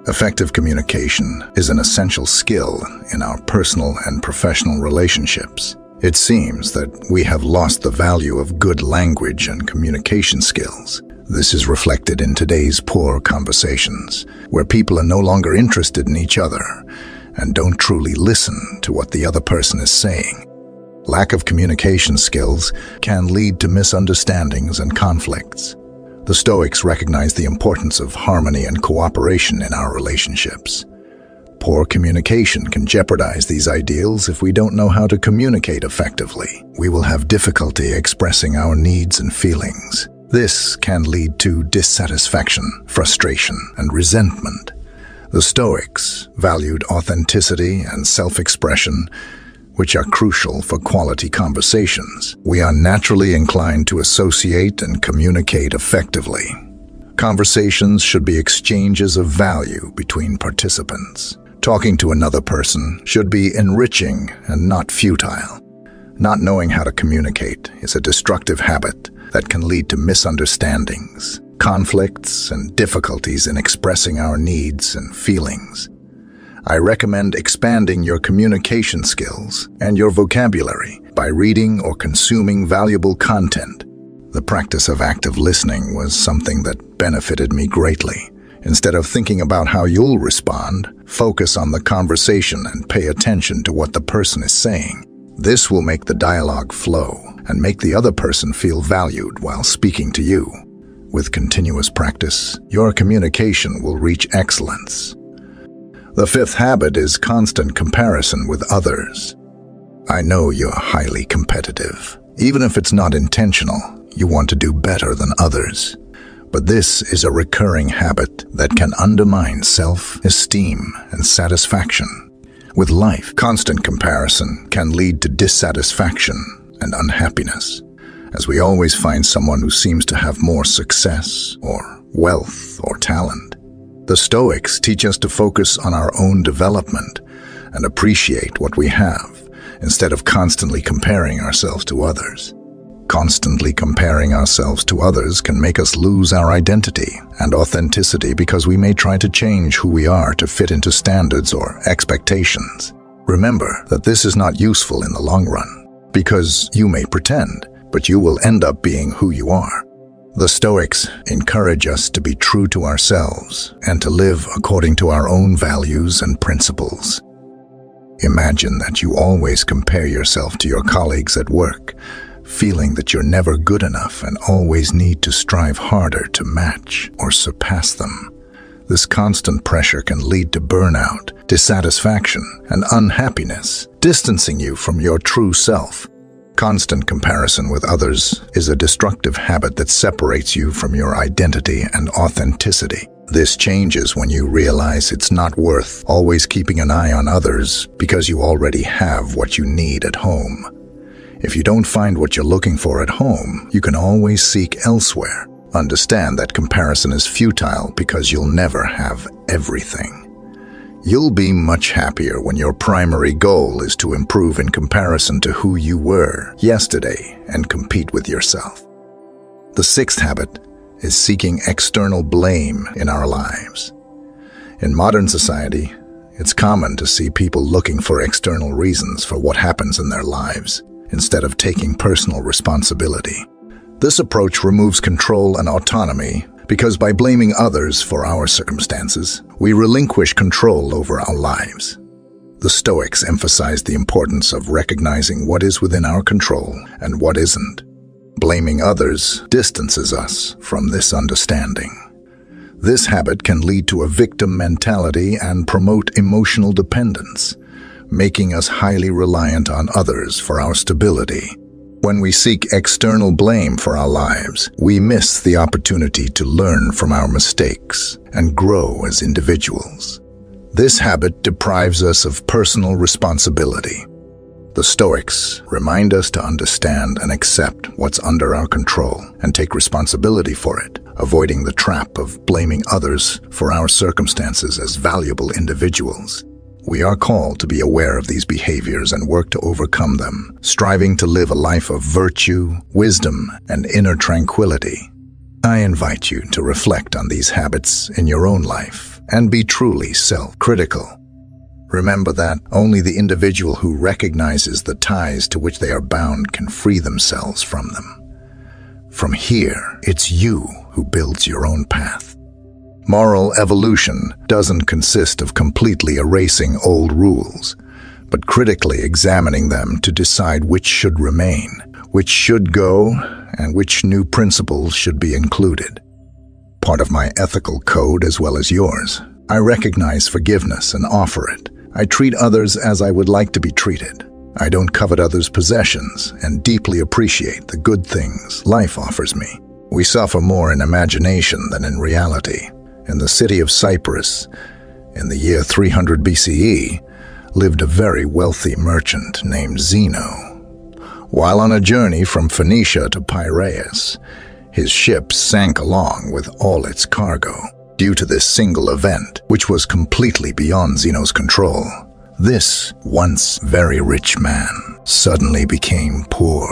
Effective communication is an essential skill in our personal and professional relationships. It seems that we have lost the value of good language and communication skills. This is reflected in today's poor conversations, where people are no longer interested in each other and don't truly listen to what the other person is saying. Lack of communication skills can lead to misunderstandings and conflicts. The Stoics recognize the importance of harmony and cooperation in our relationships. Poor communication can jeopardize these ideals if we don't know how to communicate effectively. We will have difficulty expressing our needs and feelings. This can lead to dissatisfaction, frustration, and resentment. The Stoics valued authenticity and self-expression, which are crucial for quality conversations. We are naturally inclined to associate and communicate effectively. Conversations should be exchanges of value between participants. Talking to another person should be enriching and not futile. Not knowing how to communicate is a destructive habit that can lead to misunderstandings, conflicts, and difficulties in expressing our needs and feelings. I recommend expanding your communication skills and your vocabulary by reading or consuming valuable content. The practice of active listening was something that benefited me greatly. Instead of thinking about how you'll respond, focus on the conversation and pay attention to what the person is saying. This will make the dialogue flow and make the other person feel valued while speaking to you. With continuous practice, your communication will reach excellence. The fifth habit is constant comparison with others. I know you're highly competitive. Even if it's not intentional, you want to do better than others. But this is a recurring habit that can undermine self-esteem and satisfaction. With life, constant comparison can lead to dissatisfaction and unhappiness, as we always find someone who seems to have more success or wealth or talent. The Stoics teach us to focus on our own development and appreciate what we have, instead of constantly comparing ourselves to others. Constantly comparing ourselves to others can make us lose our identity and authenticity because we may try to change who we are to fit into standards or expectations. Remember that this is not useful in the long run, because you may pretend, but you will end up being who you are. The Stoics encourage us to be true to ourselves and to live according to our own values and principles. Imagine that you always compare yourself to your colleagues at work, feeling that you're never good enough and always need to strive harder to match or surpass them. This constant pressure can lead to burnout, dissatisfaction, and unhappiness, distancing you from your true self. Constant comparison with others is a destructive habit that separates you from your identity and authenticity. This changes when you realize it's not worth always keeping an eye on others because you already have what you need at home. If you don't find what you're looking for at home, you can always seek elsewhere. Understand that comparison is futile because you'll never have everything. You'll be much happier when your primary goal is to improve in comparison to who you were yesterday and compete with yourself. The sixth habit is seeking external blame in our lives. In modern society, it's common to see people looking for external reasons for what happens in their lives instead of taking personal responsibility. This approach removes control and autonomy because by blaming others for our circumstances, we relinquish control over our lives. The Stoics emphasize the importance of recognizing what is within our control and what isn't. Blaming others distances us from this understanding. This habit can lead to a victim mentality and promote emotional dependence, making us highly reliant on others for our stability. When we seek external blame for our lives, we miss the opportunity to learn from our mistakes and grow as individuals. This habit deprives us of personal responsibility. The Stoics remind us to understand and accept what's under our control and take responsibility for it, avoiding the trap of blaming others for our circumstances as valuable individuals. We are called to be aware of these behaviors and work to overcome them, striving to live a life of virtue, wisdom, and inner tranquility. I invite you to reflect on these habits in your own life and be truly self-critical. Remember that only the individual who recognizes the ties to which they are bound can free themselves from them. From here, it's you who builds your own path. Moral evolution doesn't consist of completely erasing old rules, but critically examining them to decide which should remain, which should go, and which new principles should be included. Part of my ethical code as well as yours, I recognize forgiveness and offer it. I treat others as I would like to be treated. I don't covet others' possessions and deeply appreciate the good things life offers me. We suffer more in imagination than in reality. In the city of Cyprus, in the year 300 BCE, lived a very wealthy merchant named Zeno. While on a journey from Phoenicia to Piraeus, his ship sank along with all its cargo. Due to this single event, which was completely beyond Zeno's control, this once very rich man suddenly became poor.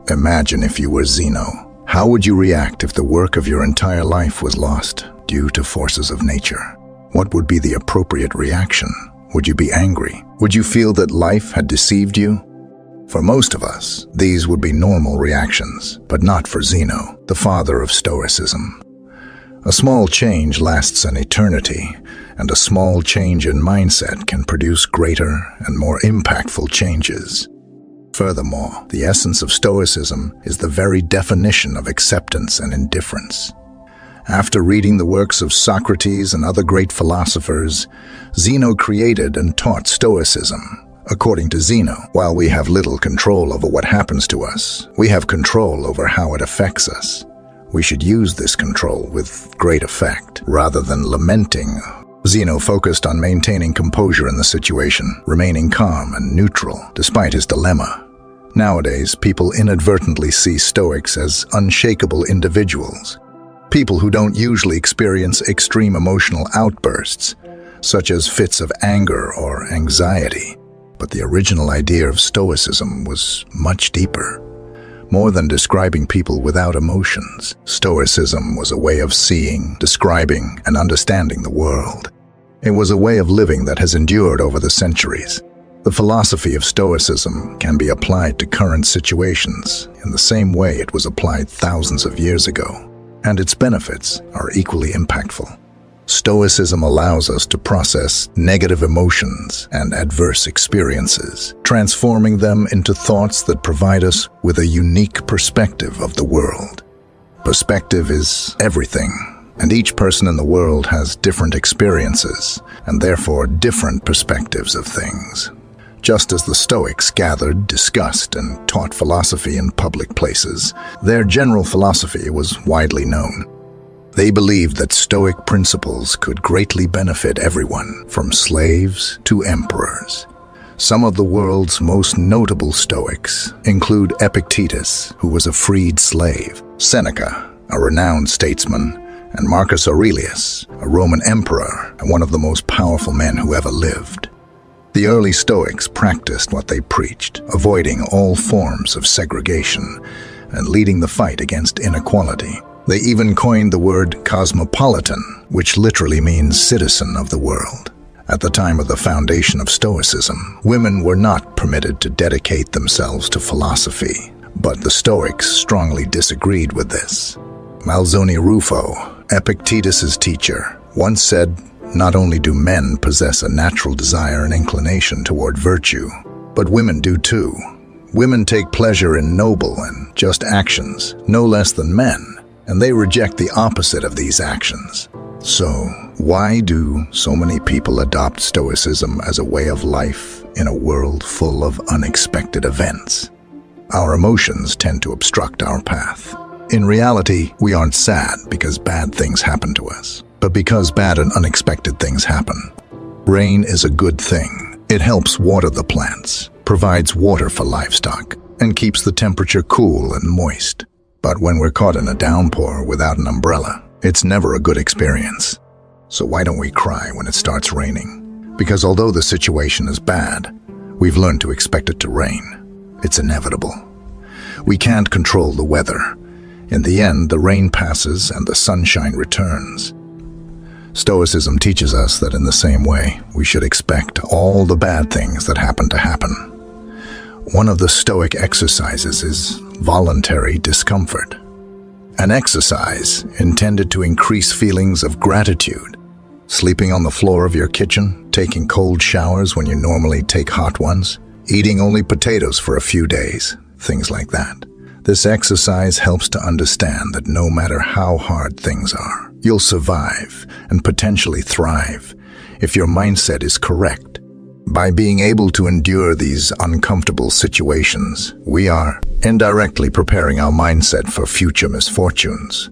Imagine if you were Zeno. How would you react if the work of your entire life was lost due to forces of nature? What would be the appropriate reaction? Would you be angry? Would you feel that life had deceived you? For most of us, these would be normal reactions, but not for Zeno, the father of Stoicism. A small change lasts an eternity, and a small change in mindset can produce greater and more impactful changes. Furthermore, the essence of Stoicism is the very definition of acceptance and indifference. After reading the works of Socrates and other great philosophers, Zeno created and taught Stoicism. According to Zeno, while we have little control over what happens to us, we have control over how it affects us. We should use this control with great effect, rather than lamenting. Zeno focused on maintaining composure in the situation, remaining calm and neutral despite his dilemma. Nowadays, people inadvertently see Stoics as unshakable individuals, people who don't usually experience extreme emotional outbursts, such as fits of anger or anxiety. But the original idea of Stoicism was much deeper. More than describing people without emotions, Stoicism was a way of seeing, describing, and understanding the world. It was a way of living that has endured over the centuries. The philosophy of Stoicism can be applied to current situations in the same way it was applied thousands of years ago, and its benefits are equally impactful. Stoicism allows us to process negative emotions and adverse experiences, transforming them into thoughts that provide us with a unique perspective of the world. Perspective is everything. And each person in the world has different experiences, and therefore different perspectives of things. Just as the Stoics gathered, discussed, and taught philosophy in public places, their general philosophy was widely known. They believed that Stoic principles could greatly benefit everyone, from slaves to emperors. Some of the world's most notable Stoics include Epictetus, who was a freed slave, Seneca, a renowned statesman, and Marcus Aurelius, a Roman emperor and one of the most powerful men who ever lived. The early Stoics practiced what they preached, avoiding all forms of segregation and leading the fight against inequality. They even coined the word cosmopolitan, which literally means citizen of the world. At the time of the foundation of Stoicism, women were not permitted to dedicate themselves to philosophy, but the Stoics strongly disagreed with this. Malzone Rufo, Epictetus's teacher, once said, "Not only do men possess a natural desire and inclination toward virtue, but women do too. Women take pleasure in noble and just actions, no less than men, and they reject the opposite of these actions." So, why do so many people adopt Stoicism as a way of life in a world full of unexpected events? Our emotions tend to obstruct our path. In reality, we aren't sad because bad things happen to us, but because bad and unexpected things happen. Rain is a good thing. It helps water the plants, provides water for livestock, and keeps the temperature cool and moist. But when we're caught in a downpour without an umbrella, it's never a good experience. So why don't we cry when it starts raining? Because although the situation is bad, we've learned to expect it to rain. It's inevitable. We can't control the weather. In the end, the rain passes and the sunshine returns. Stoicism teaches us that in the same way, we should expect all the bad things that happen to happen. One of the Stoic exercises is voluntary discomfort. An exercise intended to increase feelings of gratitude. Sleeping on the floor of your kitchen, taking cold showers when you normally take hot ones, eating only potatoes for a few days, things like that. This exercise helps to understand that no matter how hard things are, you'll survive and potentially thrive if your mindset is correct. By being able to endure these uncomfortable situations, we are indirectly preparing our mindset for future misfortunes.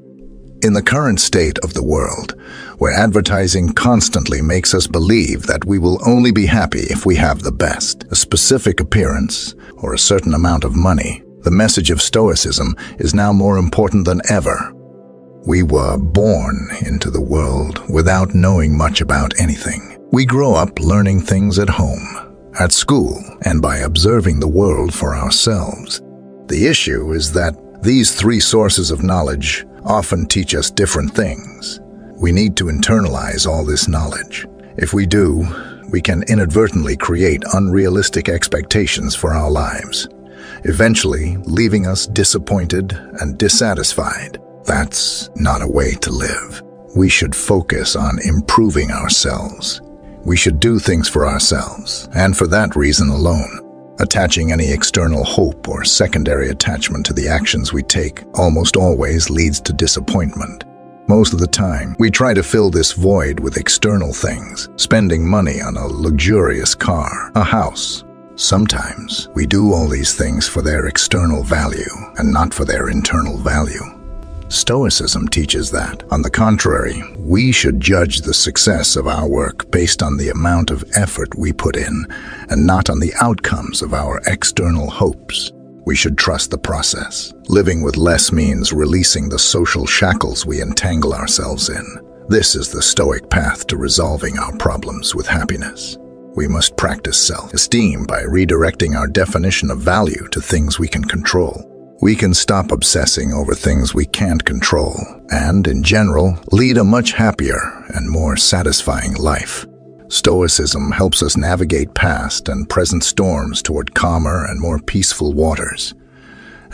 In the current state of the world, where advertising constantly makes us believe that we will only be happy if we have the best, a specific appearance, or a certain amount of money, the message of Stoicism is now more important than ever. We were born into the world without knowing much about anything. We grow up learning things at home, at school, and by observing the world for ourselves. The issue is that these three sources of knowledge often teach us different things. We need to internalize all this knowledge. If we do, we can inadvertently create unrealistic expectations for our lives, eventually leaving us disappointed and dissatisfied. That's not a way to live. We should focus on improving ourselves. We should do things for ourselves, and for that reason alone. Attaching any external hope or secondary attachment to the actions we take almost always leads to disappointment. Most of the time, we try to fill this void with external things, spending money on a luxurious car, a house. Sometimes, we do all these things for their external value and not for their internal value. Stoicism teaches that, on the contrary, we should judge the success of our work based on the amount of effort we put in and not on the outcomes of our external hopes. We should trust the process. Living with less means releasing the social shackles we entangle ourselves in. This is the Stoic path to resolving our problems with happiness. We must practice self-esteem by redirecting our definition of value to things we can control. We can stop obsessing over things we can't control and, in general, lead a much happier and more satisfying life. Stoicism helps us navigate past and present storms toward calmer and more peaceful waters.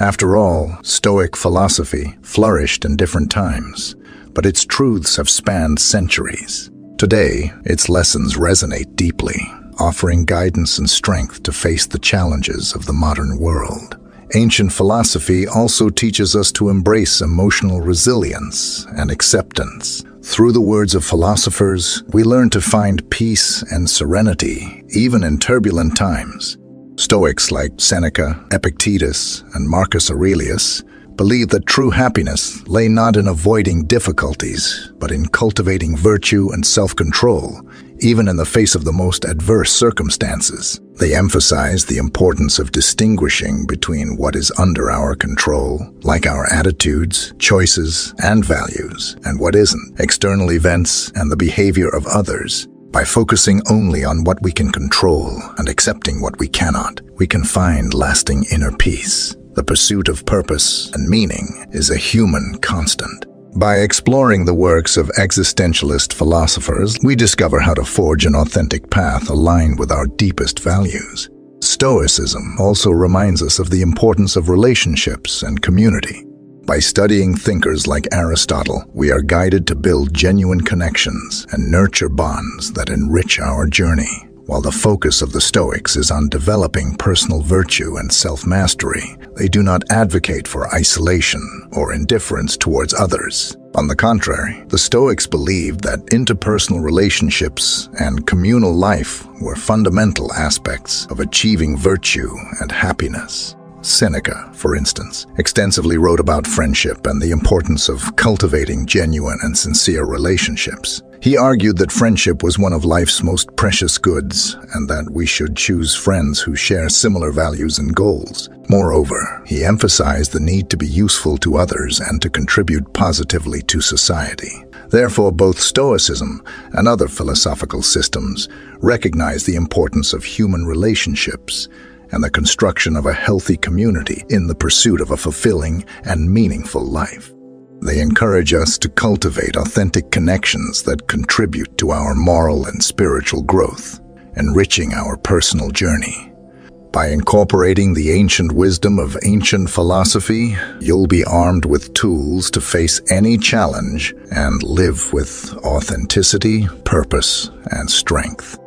After all, Stoic philosophy flourished in different times, but its truths have spanned centuries. Today, its lessons resonate deeply, offering guidance and strength to face the challenges of the modern world. Ancient philosophy also teaches us to embrace emotional resilience and acceptance. Through the words of philosophers, we learn to find peace and serenity, even in turbulent times. Stoics like Seneca, Epictetus, and Marcus Aurelius believe that true happiness lay not in avoiding difficulties, but in cultivating virtue and self-control, even in the face of the most adverse circumstances. They emphasize the importance of distinguishing between what is under our control, like our attitudes, choices, and values, and what isn't, external events and the behavior of others. By focusing only on what we can control and accepting what we cannot, we can find lasting inner peace. The pursuit of purpose and meaning is a human constant. By exploring the works of existentialist philosophers, we discover how to forge an authentic path aligned with our deepest values. Stoicism also reminds us of the importance of relationships and community. By studying thinkers like Aristotle, we are guided to build genuine connections and nurture bonds that enrich our journey. While the focus of the Stoics is on developing personal virtue and self-mastery, they do not advocate for isolation or indifference towards others. On the contrary, the Stoics believed that interpersonal relationships and communal life were fundamental aspects of achieving virtue and happiness. Seneca, for instance, extensively wrote about friendship and the importance of cultivating genuine and sincere relationships. He argued that friendship was one of life's most precious goods and that we should choose friends who share similar values and goals. Moreover, he emphasized the need to be useful to others and to contribute positively to society. Therefore, both Stoicism and other philosophical systems recognize the importance of human relationships and the construction of a healthy community in the pursuit of a fulfilling and meaningful life. They encourage us to cultivate authentic connections that contribute to our moral and spiritual growth, enriching our personal journey. By incorporating the ancient wisdom of ancient philosophy, you'll be armed with tools to face any challenge and live with authenticity, purpose, and strength.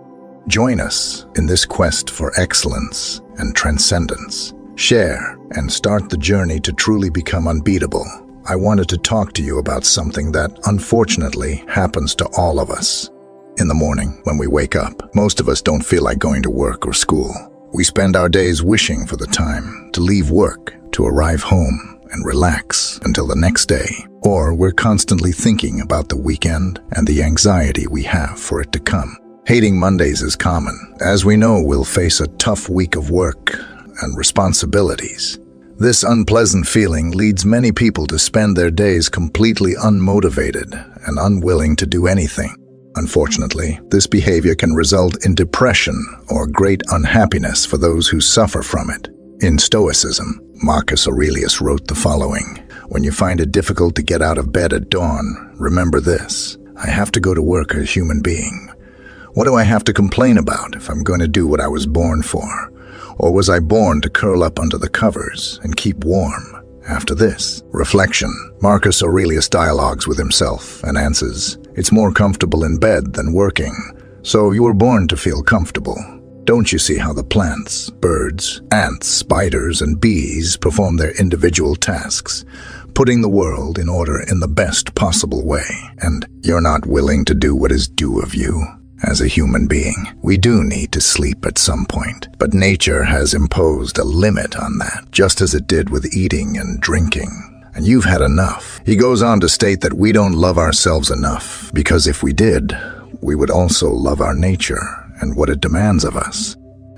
Join us in this quest for excellence and transcendence. Share and start the journey to truly become unbeatable. I wanted to talk to you about something that, unfortunately, happens to all of us. In the morning, when we wake up, most of us don't feel like going to work or school. We spend our days wishing for the time to leave work, to arrive home and relax until the next day. Or we're constantly thinking about the weekend and the anxiety we have for it to come. Hating Mondays is common, as we know we'll face a tough week of work and responsibilities. This unpleasant feeling leads many people to spend their days completely unmotivated and unwilling to do anything. Unfortunately, this behavior can result in depression or great unhappiness for those who suffer from it. In Stoicism, Marcus Aurelius wrote the following: "When you find it difficult to get out of bed at dawn, remember this: I have to go to work as a human being. What do I have to complain about if I'm going to do what I was born for? Or was I born to curl up under the covers and keep warm?" After this reflection, Marcus Aurelius dialogues with himself and answers, "It's more comfortable in bed than working, so you were born to feel comfortable. Don't you see how the plants, birds, ants, spiders, and bees perform their individual tasks, putting the world in order in the best possible way? And you're not willing to do what is due of you? As a human being, we do need to sleep at some point, but nature has imposed a limit on that, just as it did with eating and drinking. And you've had enough." He goes on to state that we don't love ourselves enough, because if we did, we would also love our nature and what it demands of us.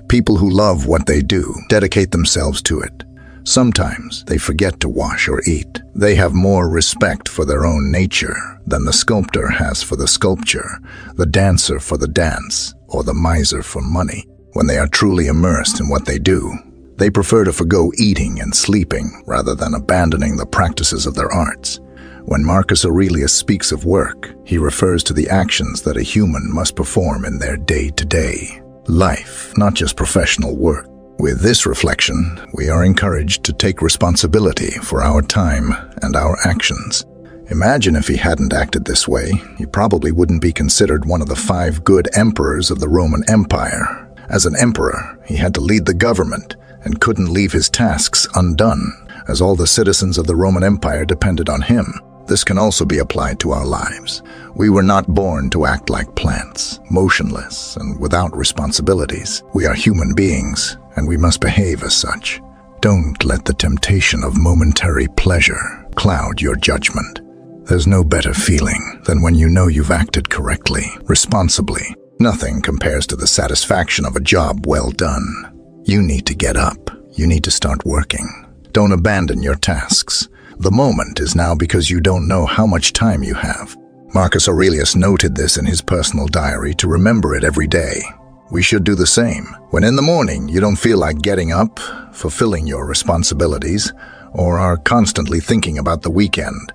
People who love what they do dedicate themselves to it. Sometimes they forget to wash or eat. They have more respect for their own nature than the sculptor has for the sculpture, the dancer for the dance, or the miser for money. When they are truly immersed in what they do, they prefer to forgo eating and sleeping rather than abandoning the practices of their arts. When Marcus Aurelius speaks of work, he refers to the actions that a human must perform in their day-to-day life, not just professional work. With this reflection, we are encouraged to take responsibility for our time and our actions. Imagine if he hadn't acted this way, he probably wouldn't be considered one of the 5 good emperors of the Roman Empire. As an emperor, he had to lead the government, and couldn't leave his tasks undone, as all the citizens of the Roman Empire depended on him. This can also be applied to our lives. We were not born to act like plants, motionless and without responsibilities. We are human beings, and we must behave as such. Don't let the temptation of momentary pleasure cloud your judgment. There's no better feeling than when you know you've acted correctly, responsibly. Nothing compares to the satisfaction of a job well done. You need to get up. You need to start working. Don't abandon your tasks. The moment is now because you don't know how much time you have. Marcus Aurelius noted this in his personal diary to remember it every day. We should do the same. When in the morning you don't feel like getting up, fulfilling your responsibilities, or are constantly thinking about the weekend,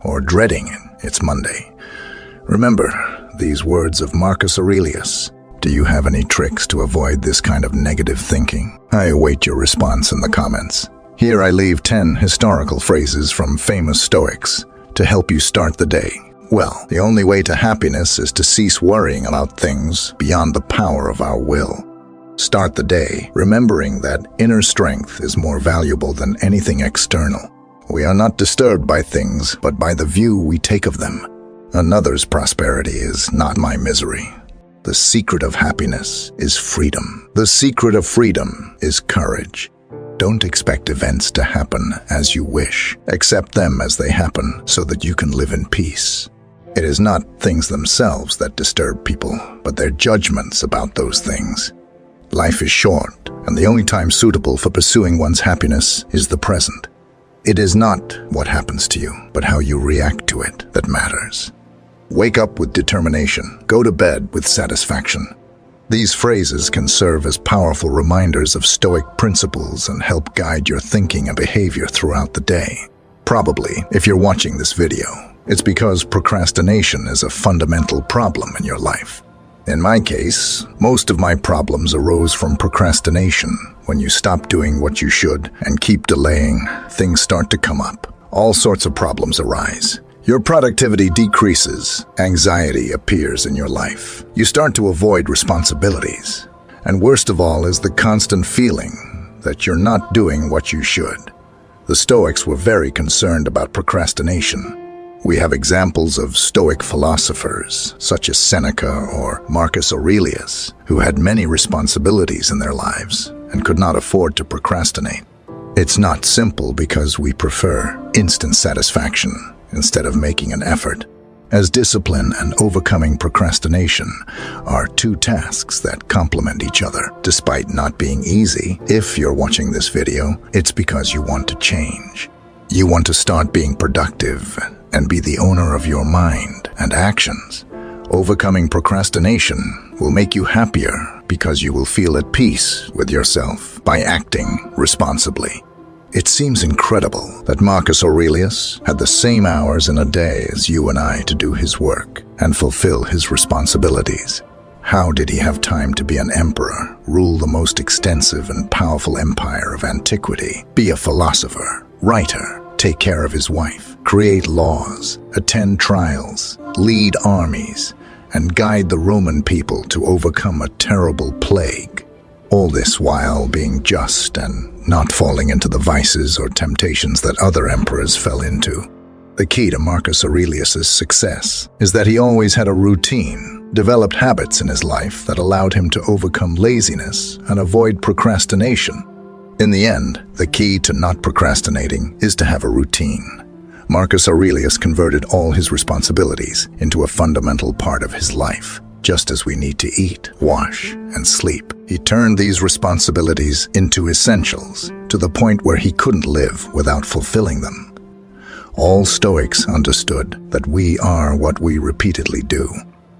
or dreading it's Monday. Remember these words of Marcus Aurelius. Do you have any tricks to avoid this kind of negative thinking? I await your response in the comments. Here I leave 10 historical phrases from famous Stoics to help you start the day. Well, the only way to happiness is to cease worrying about things beyond the power of our will. Start the day remembering that inner strength is more valuable than anything external. We are not disturbed by things, but by the view we take of them. Another's prosperity is not my misery. The secret of happiness is freedom. The secret of freedom is courage. Don't expect events to happen as you wish. Accept them as they happen so that you can live in peace. It is not things themselves that disturb people, but their judgments about those things. Life is short, and the only time suitable for pursuing one's happiness is the present. It is not what happens to you, but how you react to it that matters. Wake up with determination. Go to bed with satisfaction. These phrases can serve as powerful reminders of Stoic principles and help guide your thinking and behavior throughout the day. Probably, if you're watching this video, it's because procrastination is a fundamental problem in your life. In my case, most of my problems arose from procrastination. When you stop doing what you should and keep delaying, things start to come up. All sorts of problems arise. Your productivity decreases, anxiety appears in your life. You start to avoid responsibilities. And worst of all is the constant feeling that you're not doing what you should. The Stoics were very concerned about procrastination. We have examples of Stoic philosophers, such as Seneca or Marcus Aurelius, who had many responsibilities in their lives and could not afford to procrastinate. It's not simple because we prefer instant satisfaction instead of making an effort, as discipline and overcoming procrastination are two tasks that complement each other. Despite not being easy, if you're watching this video, it's because you want to change. You want to start being productive and be the owner of your mind and actions. Overcoming procrastination will make you happier because you will feel at peace with yourself by acting responsibly. It seems incredible that Marcus Aurelius had the same hours in a day as you and I to do his work and fulfill his responsibilities. How did he have time to be an emperor, rule the most extensive and powerful empire of antiquity, be a philosopher, writer, take care of his wife, create laws, attend trials, lead armies, and guide the Roman people to overcome a terrible plague? All this while being just and not falling into the vices or temptations that other emperors fell into. The key to Marcus Aurelius' success is that he always had a routine, developed habits in his life that allowed him to overcome laziness and avoid procrastination. In the end, the key to not procrastinating is to have a routine. Marcus Aurelius converted all his responsibilities into a fundamental part of his life. Just as we need to eat, wash, and sleep, he turned these responsibilities into essentials to the point where he couldn't live without fulfilling them. All Stoics understood that we are what we repeatedly do.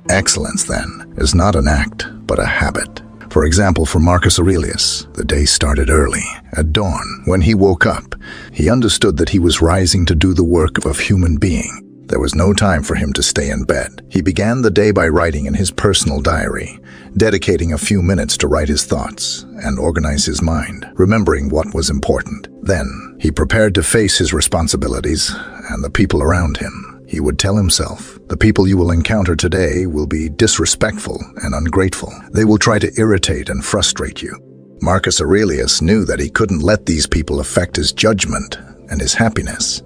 Excellence, then, is not an act, but a habit. For example, for Marcus Aurelius, the day started early. At dawn, when he woke up, he understood that he was rising to do the work of a human being. There was no time for him to stay in bed. He began the day by writing in his personal diary, dedicating a few minutes to write his thoughts and organize his mind, remembering what was important. Then, he prepared to face his responsibilities and the people around him. He would tell himself, the people you will encounter today will be disrespectful and ungrateful. They will try to irritate and frustrate you. Marcus Aurelius knew that he couldn't let these people affect his judgment and his happiness.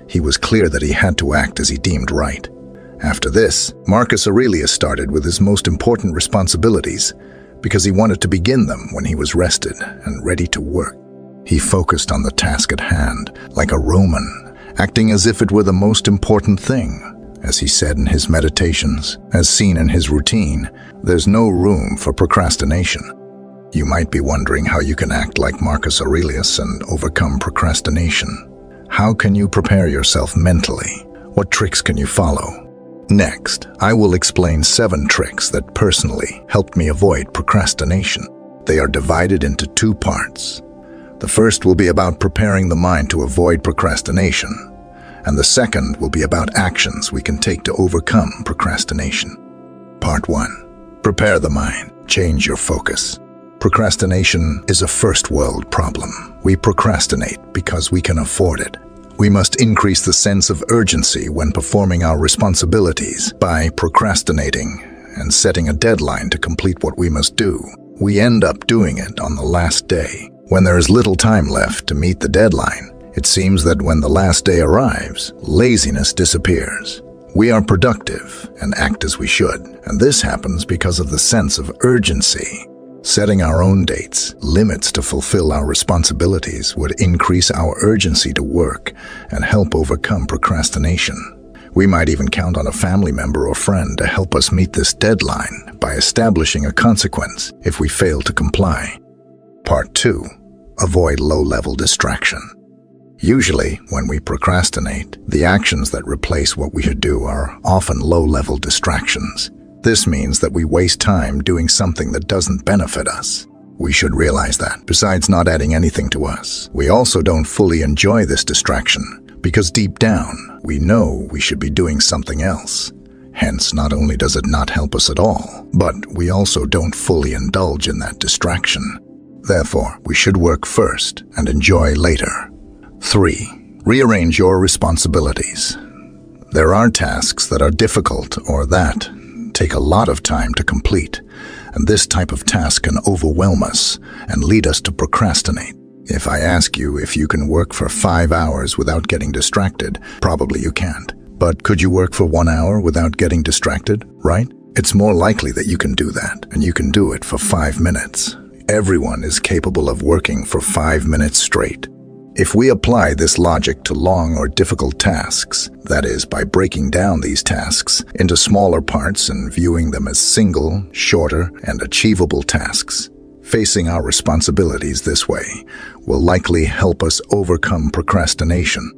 He was clear that he had to act as he deemed right. After this, Marcus Aurelius started with his most important responsibilities because he wanted to begin them when he was rested and ready to work. He focused on the task at hand, like a Roman, acting as if it were the most important thing. As he said in his meditations, as seen in his routine, there's no room for procrastination. You might be wondering how you can act like Marcus Aurelius and overcome procrastination. How can you prepare yourself mentally? What tricks can you follow? Next, I will explain 7 tricks that personally helped me avoid procrastination. They are divided into 2 parts. The first will be about preparing the mind to avoid procrastination, and the second will be about actions we can take to overcome procrastination. Part 1. Prepare the mind. Change your focus. Procrastination is a first-world problem. We procrastinate because we can afford it. We must increase the sense of urgency when performing our responsibilities by procrastinating and setting a deadline to complete what we must do. We end up doing it on the last day. When there is little time left to meet the deadline, it seems that when the last day arrives, laziness disappears. We are productive and act as we should, and this happens because of the sense of urgency. Setting our own dates, limits to fulfill our responsibilities would increase our urgency to work and help overcome procrastination. We might even count on a family member or friend to help us meet this deadline by establishing a consequence if we fail to comply. Part 2. Avoid low-level distraction. Usually, when we procrastinate, the actions that replace what we should do are often low-level distractions. This means that we waste time doing something that doesn't benefit us. We should realize that, besides not adding anything to us, we also don't fully enjoy this distraction, because deep down, we know we should be doing something else. Hence, not only does it not help us at all, but we also don't fully indulge in that distraction. Therefore, we should work first and enjoy later. 3. Rearrange your responsibilities. There are tasks that are difficult or that take a lot of time to complete, and this type of task can overwhelm us and lead us to procrastinate. If I ask you if you can work for 5 hours without getting distracted, probably you can't. But could you work for 1 hour without getting distracted, right? It's more likely that you can do that, and you can do it for 5 minutes. Everyone is capable of working for 5 minutes straight. If we apply this logic to long or difficult tasks, that is, by breaking down these tasks into smaller parts and viewing them as single, shorter, and achievable tasks, facing our responsibilities this way will likely help us overcome procrastination.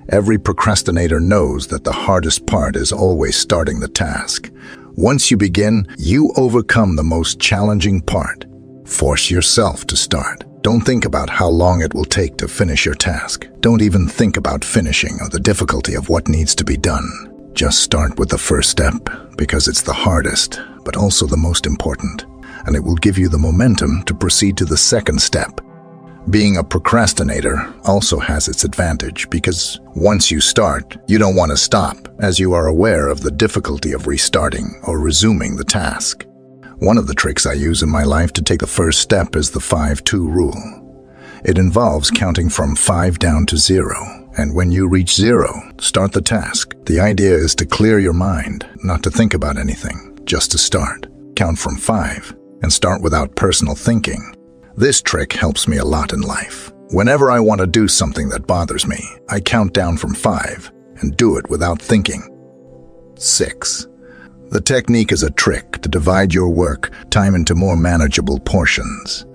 Every procrastinator knows that the hardest part is always starting the task. Once you begin, you overcome the most challenging part. Force yourself to start. Don't think about how long it will take to finish your task. Don't even think about finishing or the difficulty of what needs to be done. Just start with the first step, because it's the hardest, but also the most important, and it will give you the momentum to proceed to the second step. Being a procrastinator also has its advantage, because once you start, you don't want to stop, as you are aware of the difficulty of restarting or resuming the task. One of the tricks I use in my life to take the first step is the 5-2 rule. It involves counting from 5 down to 0, and when you reach 0, start the task. The idea is to clear your mind, not to think about anything, just to start. Count from 5, and start without personal thinking. This trick helps me a lot in life. Whenever I want to do something that bothers me, I count down from 5, and do it without thinking. 6. The technique is a trick to divide your work time into more manageable portions,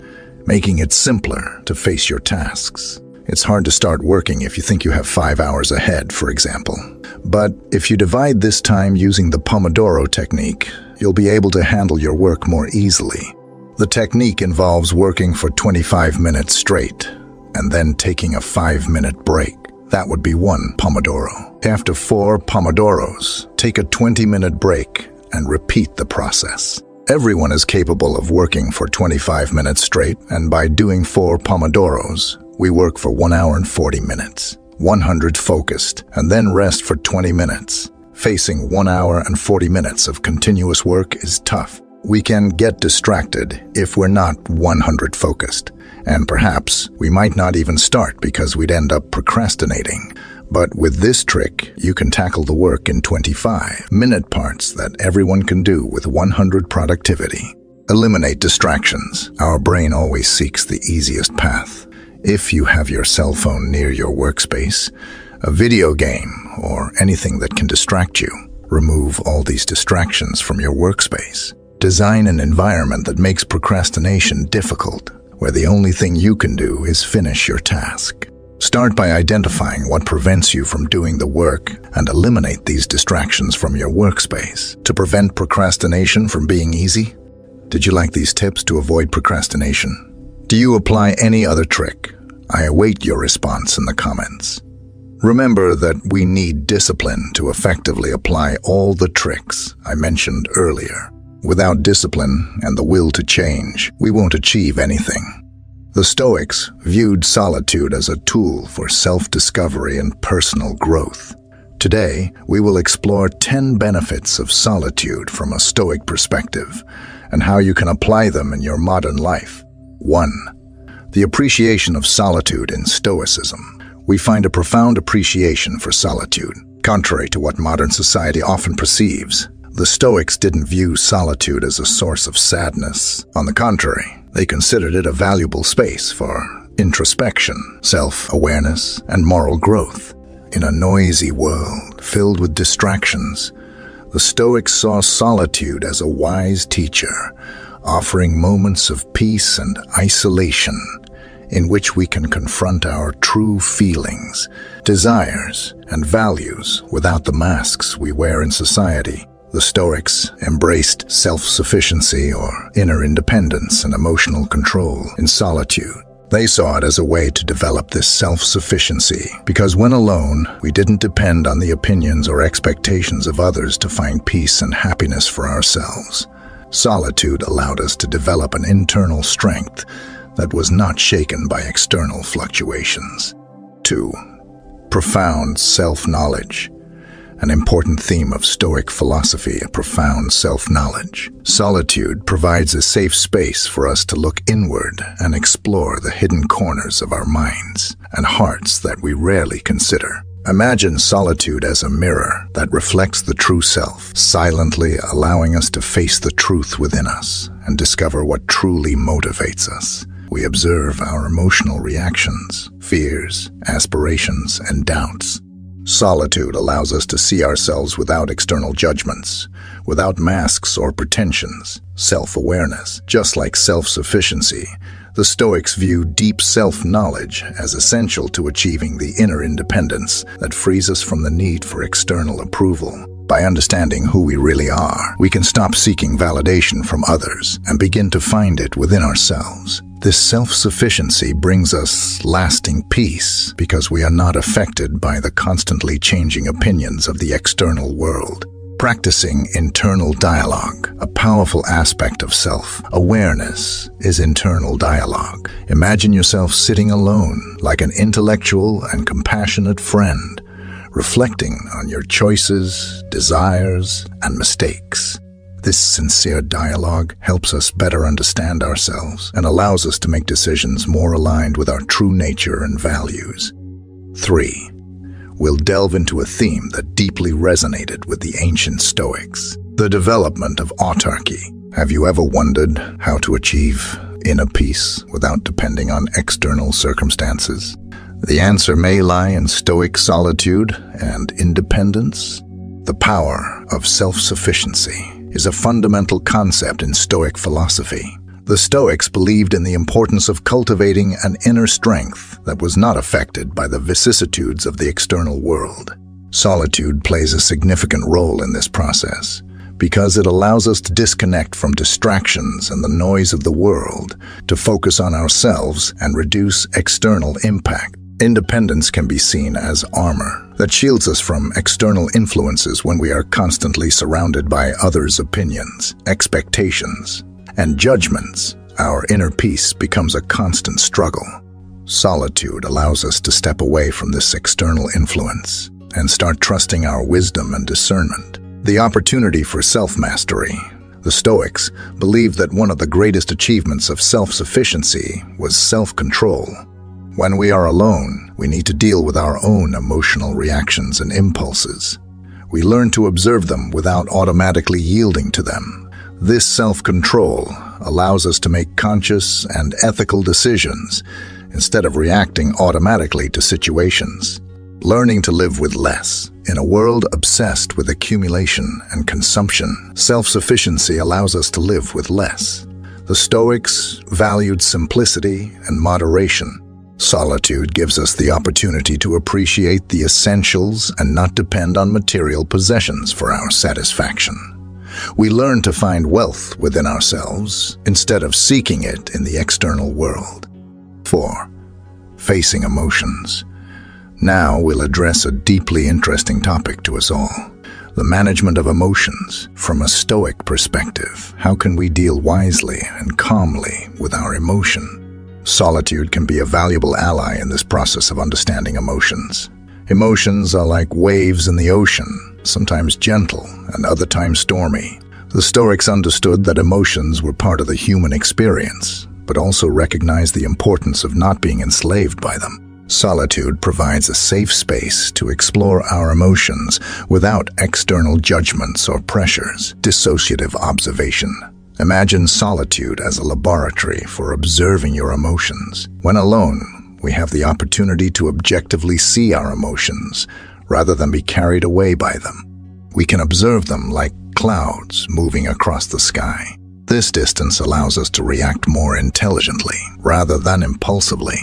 making it simpler to face your tasks. It's hard to start working if you think you have 5 hours ahead, for example. But if you divide this time using the Pomodoro technique, you'll be able to handle your work more easily. The technique involves working for 25 minutes straight, and then taking a 5-minute break. That would be 1 Pomodoro. After 4 Pomodoros, take a 20-minute break and repeat the process. Everyone is capable of working for 25 minutes straight, and by doing 4 Pomodoros, we work for 1 hour and 40 minutes, 100 focused, and then rest for 20 minutes. Facing 1 hour and 40 minutes of continuous work is tough. We can get distracted if we're not 100 focused, and perhaps we might not even start because we'd end up procrastinating. But with this trick, you can tackle the work in 25-minute parts that everyone can do with 100 productivity. Eliminate distractions. Our brain always seeks the easiest path. If you have your cell phone near your workspace, a video game, or anything that can distract you, remove all these distractions from your workspace. Design an environment that makes procrastination difficult, where the only thing you can do is finish your task. Start by identifying what prevents you from doing the work and eliminate these distractions from your workspace. To prevent procrastination from being easy? Did you like these tips to avoid procrastination? Do you apply any other trick? I await your response in the comments. Remember that we need discipline to effectively apply all the tricks I mentioned earlier. Without discipline and the will to change, we won't achieve anything. The Stoics viewed solitude as a tool for self-discovery and personal growth. Today, we will explore 10 benefits of solitude from a Stoic perspective and how you can apply them in your modern life. 1. The appreciation of solitude in Stoicism. We find a profound appreciation for solitude. Contrary to what modern society often perceives, the Stoics didn't view solitude as a source of sadness. On the contrary, they considered it a valuable space for introspection, self-awareness, and moral growth. In a noisy world filled with distractions, the Stoics saw solitude as a wise teacher, offering moments of peace and isolation in which we can confront our true feelings, desires, and values without the masks we wear in society. The Stoics embraced self-sufficiency or inner independence and emotional control in solitude. They saw it as a way to develop this self-sufficiency because when alone, we didn't depend on the opinions or expectations of others to find peace and happiness for ourselves. Solitude allowed us to develop an internal strength that was not shaken by external fluctuations. 2. Profound self-knowledge. An important theme of Stoic philosophy, a profound self-knowledge. Solitude provides a safe space for us to look inward and explore the hidden corners of our minds and hearts that we rarely consider. Imagine solitude as a mirror that reflects the true self, silently allowing us to face the truth within us and discover what truly motivates us. We observe our emotional reactions, fears, aspirations, and doubts. Solitude allows us to see ourselves without external judgments, without masks or pretensions. Self-awareness, just like self-sufficiency, the Stoics view deep self-knowledge as essential to achieving the inner independence that frees us from the need for external approval. By understanding who we really are, we can stop seeking validation from others and begin to find it within ourselves. This self-sufficiency brings us lasting peace because we are not affected by the constantly changing opinions of the external world. Practicing internal dialogue. A powerful aspect of self-awareness is internal dialogue. Imagine yourself sitting alone like an intellectual and compassionate friend, reflecting on your choices, desires, and mistakes. This sincere dialogue helps us better understand ourselves and allows us to make decisions more aligned with our true nature and values. 3. We'll delve into a theme that deeply resonated with the ancient Stoics: the development of autarky. Have you ever wondered how to achieve inner peace without depending on external circumstances? The answer may lie in Stoic solitude and independence. The power of self-sufficiency is a fundamental concept in Stoic philosophy. The Stoics believed in the importance of cultivating an inner strength that was not affected by the vicissitudes of the external world. Solitude plays a significant role in this process because it allows us to disconnect from distractions and the noise of the world to focus on ourselves and reduce external impact. Independence can be seen as armor that shields us from external influences when we are constantly surrounded by others' opinions, expectations, and judgments. Our inner peace becomes a constant struggle. Solitude allows us to step away from this external influence and start trusting our wisdom and discernment. The opportunity for self-mastery. The Stoics believed that one of the greatest achievements of self-sufficiency was self-control. When we are alone, we need to deal with our own emotional reactions and impulses. We learn to observe them without automatically yielding to them. This self-control allows us to make conscious and ethical decisions instead of reacting automatically to situations. Learning to live with less. In a world obsessed with accumulation and consumption, self-sufficiency allows us to live with less. The Stoics valued simplicity and moderation. Solitude gives us the opportunity to appreciate the essentials and not depend on material possessions for our satisfaction. We learn to find wealth within ourselves instead of seeking it in the external world. 4. Facing emotions. Now we'll address a deeply interesting topic to us all: the management of emotions. From a Stoic perspective, how can we deal wisely and calmly with our emotion? Solitude can be a valuable ally in this process of understanding emotions. Emotions are like waves in the ocean, sometimes gentle and other times stormy. The Stoics understood that emotions were part of the human experience, but also recognized the importance of not being enslaved by them. Solitude provides a safe space to explore our emotions without external judgments or pressures. Dissociative observation. Imagine solitude as a laboratory for observing your emotions. When alone, we have the opportunity to objectively see our emotions rather than be carried away by them. We can observe them like clouds moving across the sky. This distance allows us to react more intelligently rather than impulsively.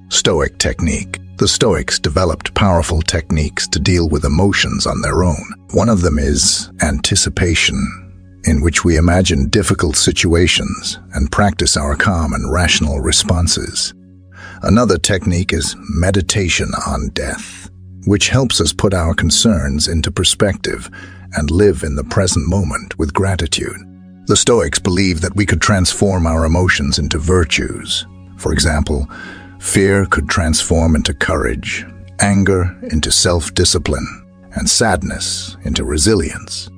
Stoic technique. The Stoics developed powerful techniques to deal with emotions on their own. One of them is anticipation, in which we imagine difficult situations and practice our calm and rational responses. Another technique is meditation on death, which helps us put our concerns into perspective and live in the present moment with gratitude. The Stoics believed that we could transform our emotions into virtues. For example, fear could transform into courage, anger into self-discipline, and sadness into resilience.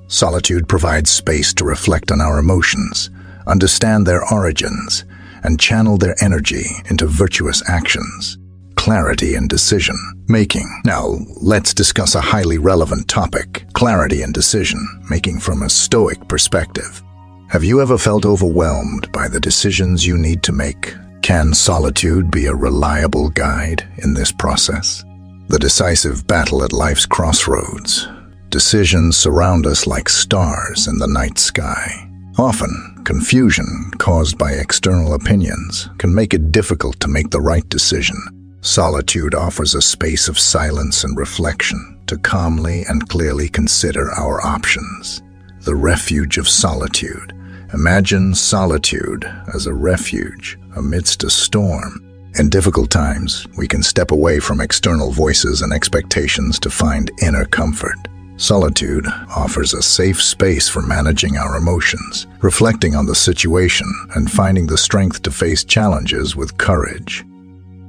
Solitude provides space to reflect on our emotions, understand their origins, and channel their energy into virtuous actions. Clarity and decision-making. Now, let's discuss a highly relevant topic: clarity and decision-making from a Stoic perspective. Have you ever felt overwhelmed by the decisions you need to make? Can solitude be a reliable guide in this process? The decisive battle at life's crossroads. Decisions surround us like stars in the night sky. Often, confusion caused by external opinions can make it difficult to make the right decision. Solitude offers a space of silence and reflection to calmly and clearly consider our options. The refuge of solitude. Imagine solitude as a refuge amidst a storm. In difficult times, we can step away from external voices and expectations to find inner comfort. Solitude offers a safe space for managing our emotions, reflecting on the situation, and finding the strength to face challenges with courage.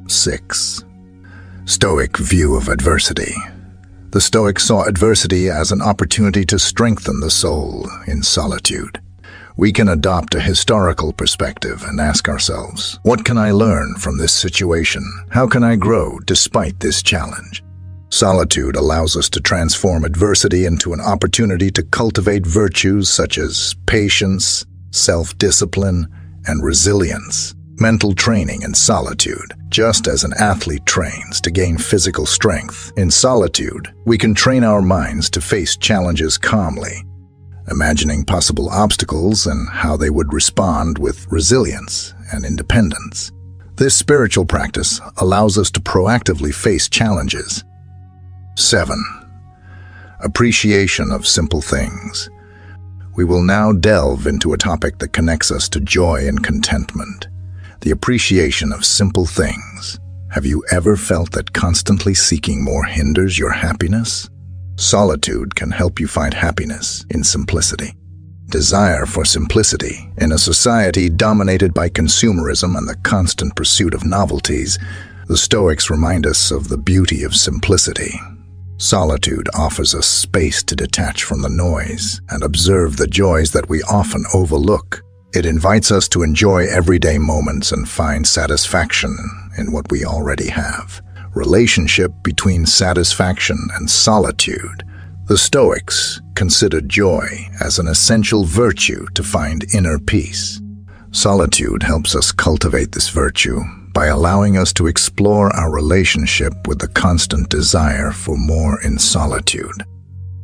6. Stoic view of adversity. The Stoics saw adversity as an opportunity to strengthen the soul in solitude. We can adopt a historical perspective and ask ourselves, what can I learn from this situation? How can I grow despite this challenge? Solitude allows us to transform adversity into an opportunity to cultivate virtues such as patience, self-discipline, and resilience. Mental training in solitude. Just as an athlete trains to gain physical strength, in solitude, we can train our minds to face challenges calmly, imagining possible obstacles and how they would respond with resilience and independence. This spiritual practice allows us to proactively face challenges. 7. Appreciation of simple things. We will now delve into a topic that connects us to joy and contentment: the appreciation of simple things. Have you ever felt that constantly seeking more hinders your happiness? Solitude can help you find happiness in simplicity. Desire for simplicity. In a society dominated by consumerism and the constant pursuit of novelties, the Stoics remind us of the beauty of simplicity. Solitude offers us space to detach from the noise and observe the joys that we often overlook. It invites us to enjoy everyday moments and find satisfaction in what we already have. Relationship between satisfaction and solitude. The Stoics considered joy as an essential virtue to find inner peace. Solitude helps us cultivate this virtue by allowing us to explore our relationship with the constant desire for more in solitude.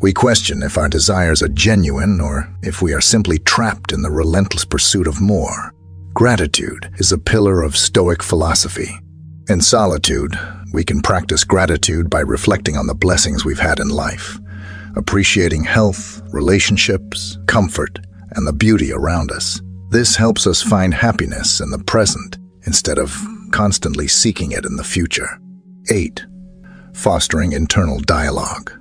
We question if our desires are genuine or if we are simply trapped in the relentless pursuit of more. Gratitude is a pillar of Stoic philosophy. In solitude, we can practice gratitude by reflecting on the blessings we've had in life, appreciating health, relationships, comfort, and the beauty around us. This helps us find happiness in the present instead of constantly seeking it in the future. 8. Fostering internal dialogue.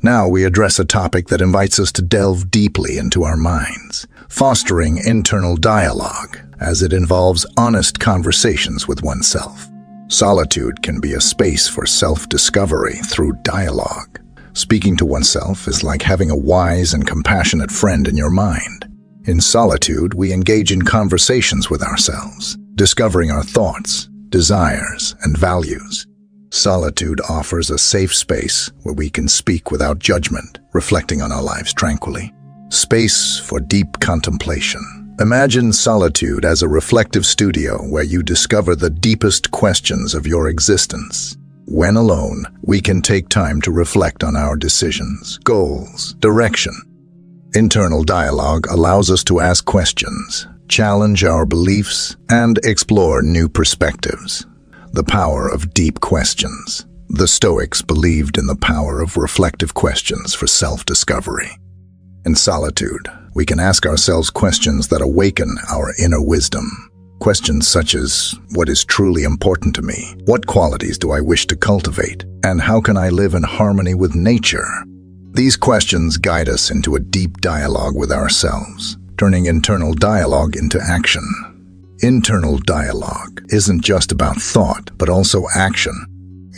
Now we address a topic that invites us to delve deeply into our minds. Fostering internal dialogue, as it involves honest conversations with oneself. Solitude can be a space for self-discovery through dialogue. Speaking to oneself is like having a wise and compassionate friend in your mind. In solitude, we engage in conversations with ourselves, discovering our thoughts, desires, and values. Solitude offers a safe space where we can speak without judgment, reflecting on our lives tranquilly. Space for deep contemplation. Imagine solitude as a reflective studio where you discover the deepest questions of your existence. When alone, we can take time to reflect on our decisions, goals, direction. Internal dialogue allows us to ask questions, challenge our beliefs, and explore new perspectives. The power of deep questions. The Stoics believed in the power of reflective questions for self-discovery. In solitude, we can ask ourselves questions that awaken our inner wisdom. Questions such as, what is truly important to me? What qualities do I wish to cultivate? And how can I live in harmony with nature? These questions guide us into a deep dialogue with ourselves, turning internal dialogue into action. Internal dialogue isn't just about thought, but also action.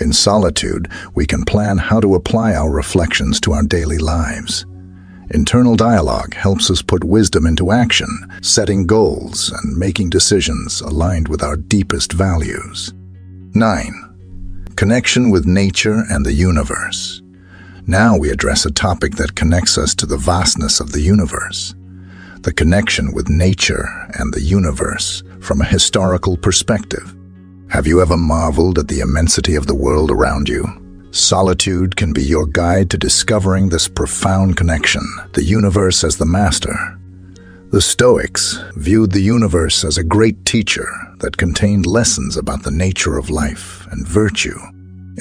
In solitude, we can plan how to apply our reflections to our daily lives. Internal dialogue helps us put wisdom into action, setting goals and making decisions aligned with our deepest values. 9. Connection with nature and the universe. Now we address a topic that connects us to the vastness of the universe. The connection with nature and the universe from a historical perspective. Have you ever marveled at the immensity of the world around you? Solitude can be your guide to discovering this profound connection, the universe as the master. The Stoics viewed the universe as a great teacher that contained lessons about the nature of life and virtue.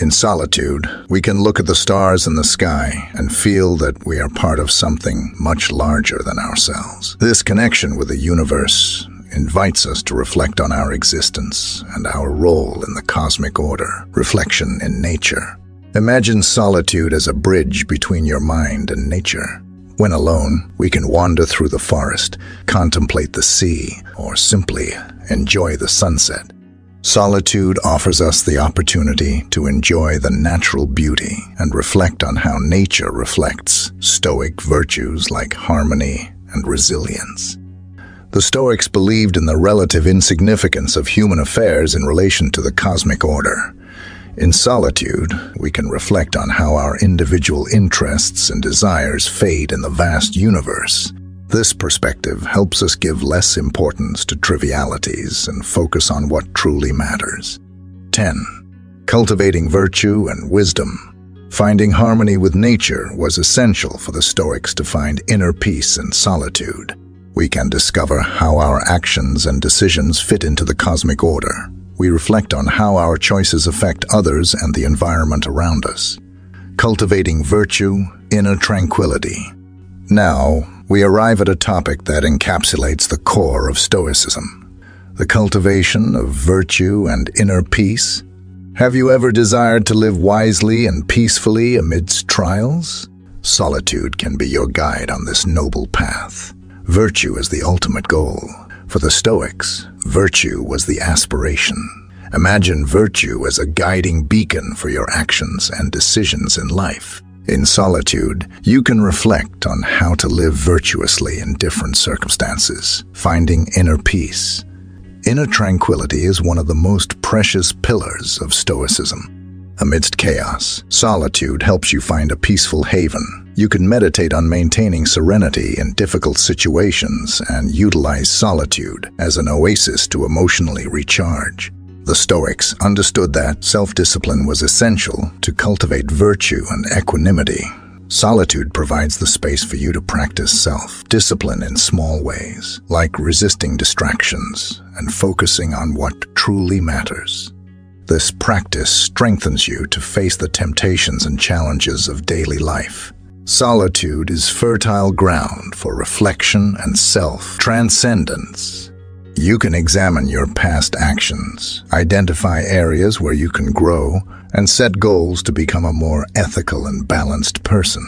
In solitude, we can look at the stars in the sky and feel that we are part of something much larger than ourselves. This connection with the universe invites us to reflect on our existence and our role in the cosmic order, reflection in nature. Imagine solitude as a bridge between your mind and nature. When alone, we can wander through the forest, contemplate the sea, or simply enjoy the sunset. Solitude offers us the opportunity to enjoy the natural beauty and reflect on how nature reflects Stoic virtues like harmony and resilience. The Stoics believed in the relative insignificance of human affairs in relation to the cosmic order. In solitude, we can reflect on how our individual interests and desires fade in the vast universe. This perspective helps us give less importance to trivialities and focus on what truly matters. 10. Cultivating virtue and wisdom. Finding harmony with nature was essential for the Stoics to find inner peace and solitude. We can discover how our actions and decisions fit into the cosmic order. We reflect on how our choices affect others and the environment around us. Cultivating virtue, inner tranquility. Now, we arrive at a topic that encapsulates the core of Stoicism, the cultivation of virtue and inner peace. Have you ever desired to live wisely and peacefully amidst trials? Solitude can be your guide on this noble path. Virtue is the ultimate goal. For the Stoics, virtue was the aspiration, Imagine virtue as a guiding beacon for your actions and decisions in life. In solitude, you can reflect on how to live virtuously in different circumstances, finding inner peace. Inner tranquility is one of the most precious pillars of Stoicism. Amidst chaos, solitude helps you find a peaceful haven. You can meditate on maintaining serenity in difficult situations and utilize solitude as an oasis to emotionally recharge. The Stoics understood that self-discipline was essential to cultivate virtue and equanimity. Solitude provides the space for you to practice self-discipline in small ways, like resisting distractions and focusing on what truly matters. This practice strengthens you to face the temptations and challenges of daily life. Solitude is fertile ground for reflection and self-transcendence. You can examine your past actions, identify areas where you can grow, and set goals to become a more ethical and balanced person.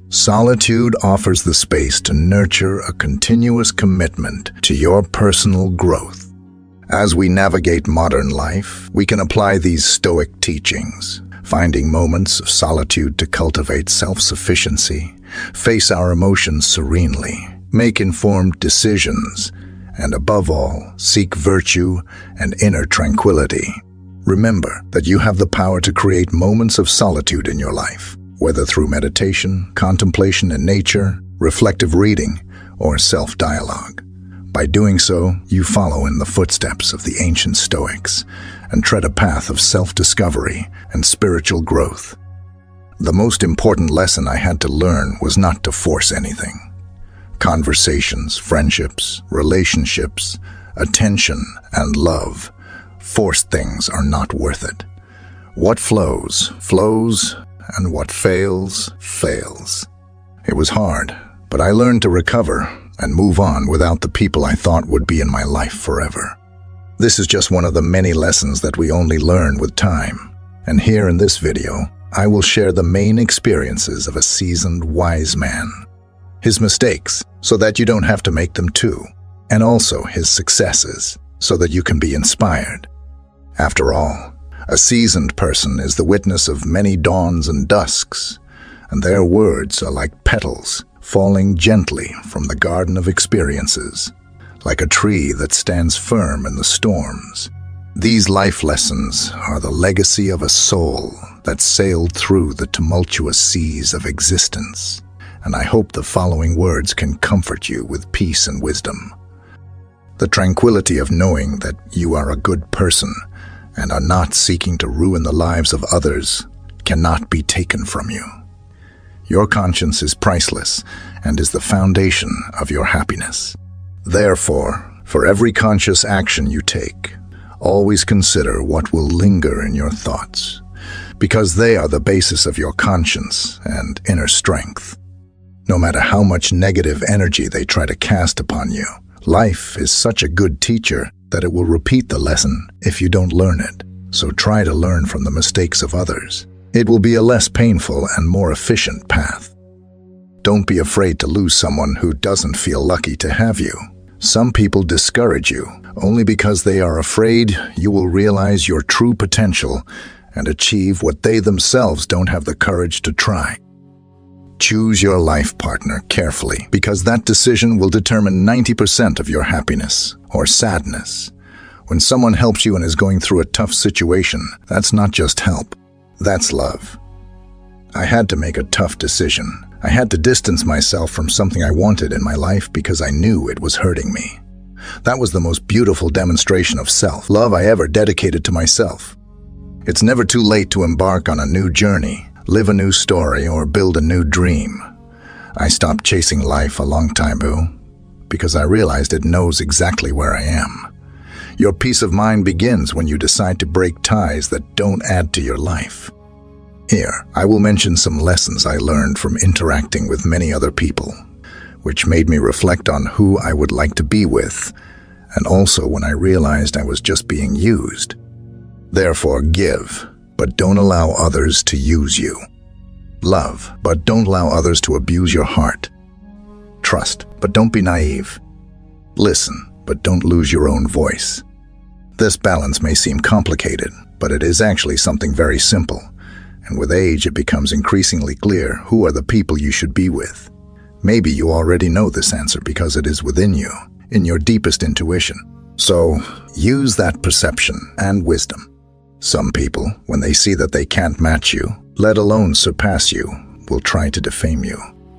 Solitude offers the space to nurture a continuous commitment to your personal growth. As we navigate modern life, we can apply these Stoic teachings, finding moments of solitude to cultivate self-sufficiency, face our emotions serenely, make informed decisions, and above all, seek virtue and inner tranquility. Remember that you have the power to create moments of solitude in your life, whether through meditation, contemplation in nature, reflective reading, or self-dialogue. By doing so, you follow in the footsteps of the ancient Stoics and tread a path of self-discovery and spiritual growth. The most important lesson I had to learn was not to force anything. Conversations, friendships, relationships, attention, and love, forced things are not worth it. What flows, flows, and what fails, fails. It was hard, but I learned to recover and move on without the people I thought would be in my life forever. This is just one of the many lessons that we only learn with time. And here in this video, I will share the main experiences of a seasoned wise man. His mistakes, so that you don't have to make them too, and also his successes, so that you can be inspired. After all, a seasoned person is the witness of many dawns and dusks, and their words are like petals falling gently from the garden of experiences, like a tree that stands firm in the storms. These life lessons are the legacy of a soul that sailed through the tumultuous seas of existence, and I hope the following words can comfort you with peace and wisdom. The tranquility of knowing that you are a good person and are not seeking to ruin the lives of others cannot be taken from you. Your conscience is priceless and is the foundation of your happiness. Therefore, for every conscious action you take, always consider what will linger in your thoughts, because they are the basis of your conscience and inner strength. No matter how much negative energy they try to cast upon you, life is such a good teacher that it will repeat the lesson if you don't learn it. So try to learn from the mistakes of others. It will be a less painful and more efficient path. Don't be afraid to lose someone who doesn't feel lucky to have you. Some people discourage you only because they are afraid you will realize your true potential and achieve what they themselves don't have the courage to try. Choose your life partner carefully, because that decision will determine 90% of your happiness or sadness. When someone helps you and is going through a tough situation, that's not just help. That's love. I had to make a tough decision. I had to distance myself from something I wanted in my life because I knew it was hurting me. That was the most beautiful demonstration of self-love I ever dedicated to myself. It's never too late to embark on a new journey, live a new story, or build a new dream. I stopped chasing life a long time ago because I realized it knows exactly where I am. Your peace of mind begins when you decide to break ties that don't add to your life. Here, I will mention some lessons I learned from interacting with many other people, which made me reflect on who I would like to be with, and also when I realized I was just being used. Therefore, give, but don't allow others to use you. Love, but don't allow others to abuse your heart. Trust, but don't be naive. Listen, but don't lose your own voice. This balance may seem complicated, but it is actually something very simple. And with age, it becomes increasingly clear who are the people you should be with. Maybe you already know this answer because it is within you, in your deepest intuition. So, use that perception and wisdom. Some people, when they see that they can't match you, let alone surpass you, will try to defame you.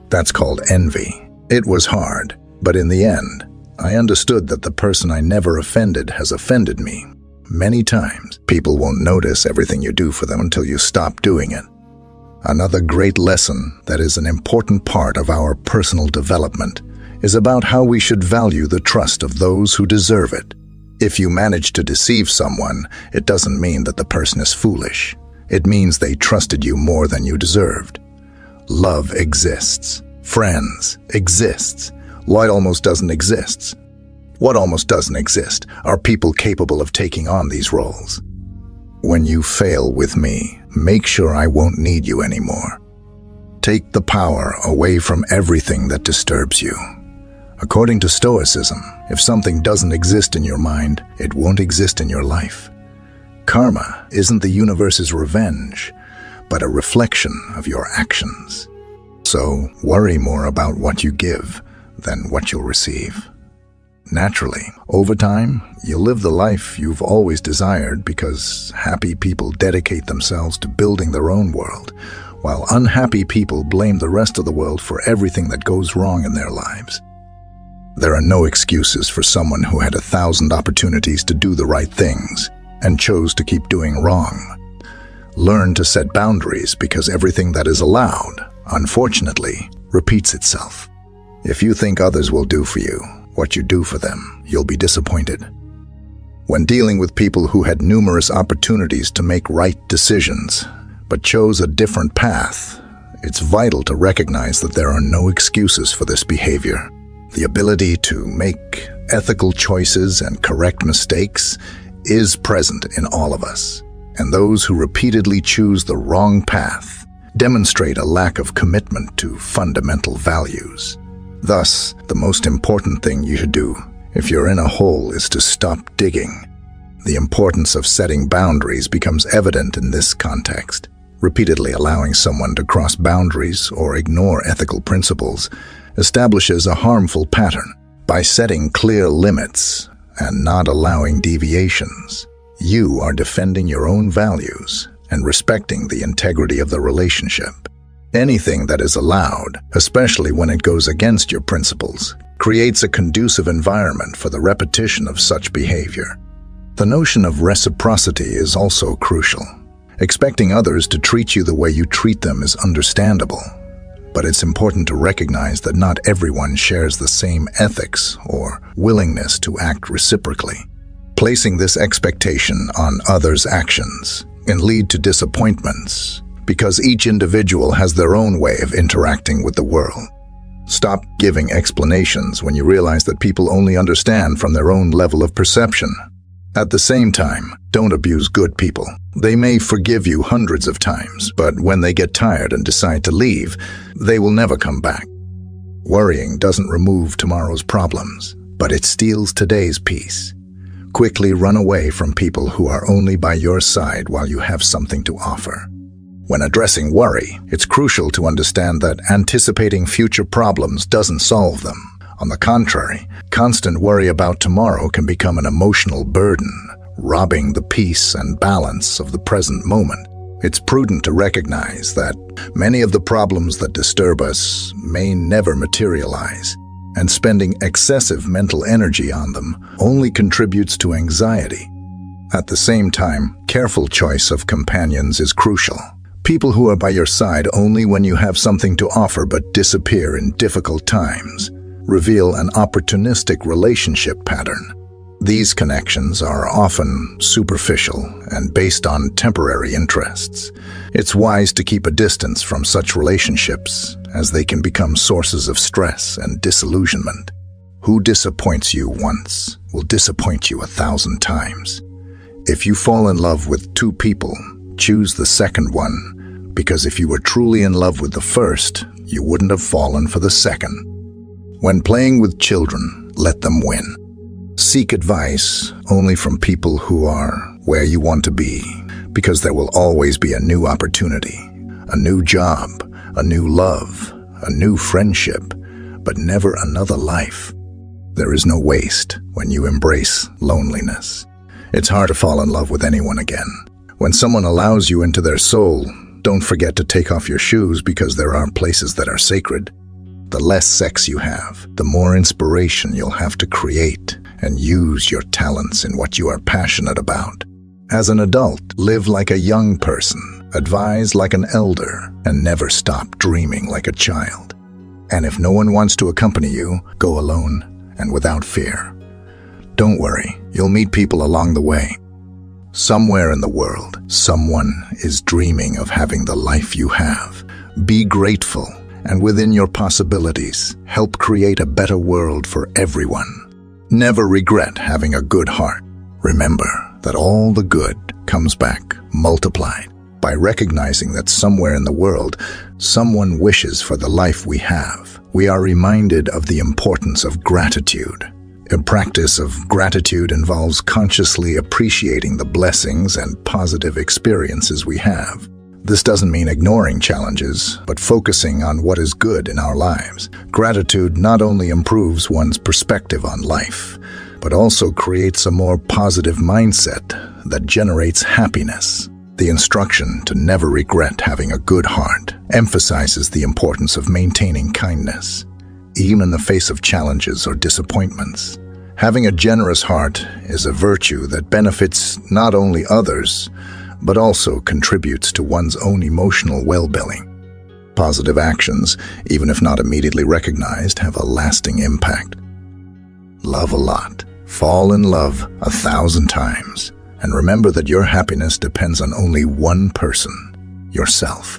That's called envy. It was hard, but in the end, I understood that the person I never offended has offended me. Many times, people won't notice everything you do for them until you stop doing it. Another great lesson that is an important part of our personal development is about how we should value the trust of those who deserve it. If you manage to deceive someone, it doesn't mean that the person is foolish. It means they trusted you more than you deserved. Love exists. Friends exists. What almost doesn't exist? What almost doesn't exist are people capable of taking on these roles. When you fail with me, make sure I won't need you anymore. Take the power away from everything that disturbs you. According to Stoicism, if something doesn't exist in your mind, it won't exist in your life. Karma isn't the universe's revenge, but a reflection of your actions. So worry more about what you give than what you'll receive. Naturally, over time, you'll live the life you've always desired because happy people dedicate themselves to building their own world, while unhappy people blame the rest of the world for everything that goes wrong in their lives. There are no excuses for someone who had 1,000 opportunities to do the right things and chose to keep doing wrong. Learn to set boundaries because everything that is allowed, unfortunately, repeats itself. If you think others will do for you what you do for them, you'll be disappointed. When dealing with people who had numerous opportunities to make right decisions, but chose a different path, it's vital to recognize that there are no excuses for this behavior. The ability to make ethical choices and correct mistakes is present in all of us, and those who repeatedly choose the wrong path demonstrate a lack of commitment to fundamental values. Thus, the most important thing you should do if you're in a hole is to stop digging. The importance of setting boundaries becomes evident in this context. Repeatedly allowing someone to cross boundaries or ignore ethical principles establishes a harmful pattern. By setting clear limits and not allowing deviations, you are defending your own values and respecting the integrity of the relationship. Anything that is allowed, especially when it goes against your principles, creates a conducive environment for the repetition of such behavior. The notion of reciprocity is also crucial. Expecting others to treat you the way you treat them is understandable, but it's important to recognize that not everyone shares the same ethics or willingness to act reciprocally. Placing this expectation on others' actions can lead to disappointments, because each individual has their own way of interacting with the world. Stop giving explanations when you realize that people only understand from their own level of perception. At the same time, don't abuse good people. They may forgive you hundreds of times, but when they get tired and decide to leave, they will never come back. Worrying doesn't remove tomorrow's problems, but it steals today's peace. Quickly run away from people who are only by your side while you have something to offer. When addressing worry, it's crucial to understand that anticipating future problems doesn't solve them. On the contrary, constant worry about tomorrow can become an emotional burden, robbing the peace and balance of the present moment. It's prudent to recognize that many of the problems that disturb us may never materialize, and spending excessive mental energy on them only contributes to anxiety. At the same time, careful choice of companions is crucial. People who are by your side only when you have something to offer but disappear in difficult times reveal an opportunistic relationship pattern. These connections are often superficial and based on temporary interests. It's wise to keep a distance from such relationships, as they can become sources of stress and disillusionment. Who disappoints you once will disappoint you 1,000 times. If you fall in love with two people, choose the second one, because if you were truly in love with the first, you wouldn't have fallen for the second. When playing with children, let them win. Seek advice only from people who are where you want to be, because there will always be a new opportunity, a new job, a new love, a new friendship, but never another life. There is no waste when you embrace loneliness. It's hard to fall in love with anyone again. When someone allows you into their soul, don't forget to take off your shoes, because there are places that are sacred. The less sex you have, the more inspiration you'll have to create and use your talents in what you are passionate about. As an adult, live like a young person, advise like an elder, and never stop dreaming like a child. And if no one wants to accompany you, go alone and without fear. Don't worry, you'll meet people along the way. Somewhere in the world, someone is dreaming of having the life you have. Be grateful, and within your possibilities, help create a better world for everyone. Never regret having a good heart. Remember that all the good comes back multiplied. By recognizing that somewhere in the world, someone wishes for the life we have, we are reminded of the importance of gratitude. A practice of gratitude involves consciously appreciating the blessings and positive experiences we have. This doesn't mean ignoring challenges, but focusing on what is good in our lives. Gratitude not only improves one's perspective on life, but also creates a more positive mindset that generates happiness. The instruction to never regret having a good heart emphasizes the importance of maintaining kindness, even in the face of challenges or disappointments. Having a generous heart is a virtue that benefits not only others, but also contributes to one's own emotional well-being. Positive actions, even if not immediately recognized, have a lasting impact. Love a lot. Fall in love 1,000 times. And remember that your happiness depends on only one person, yourself.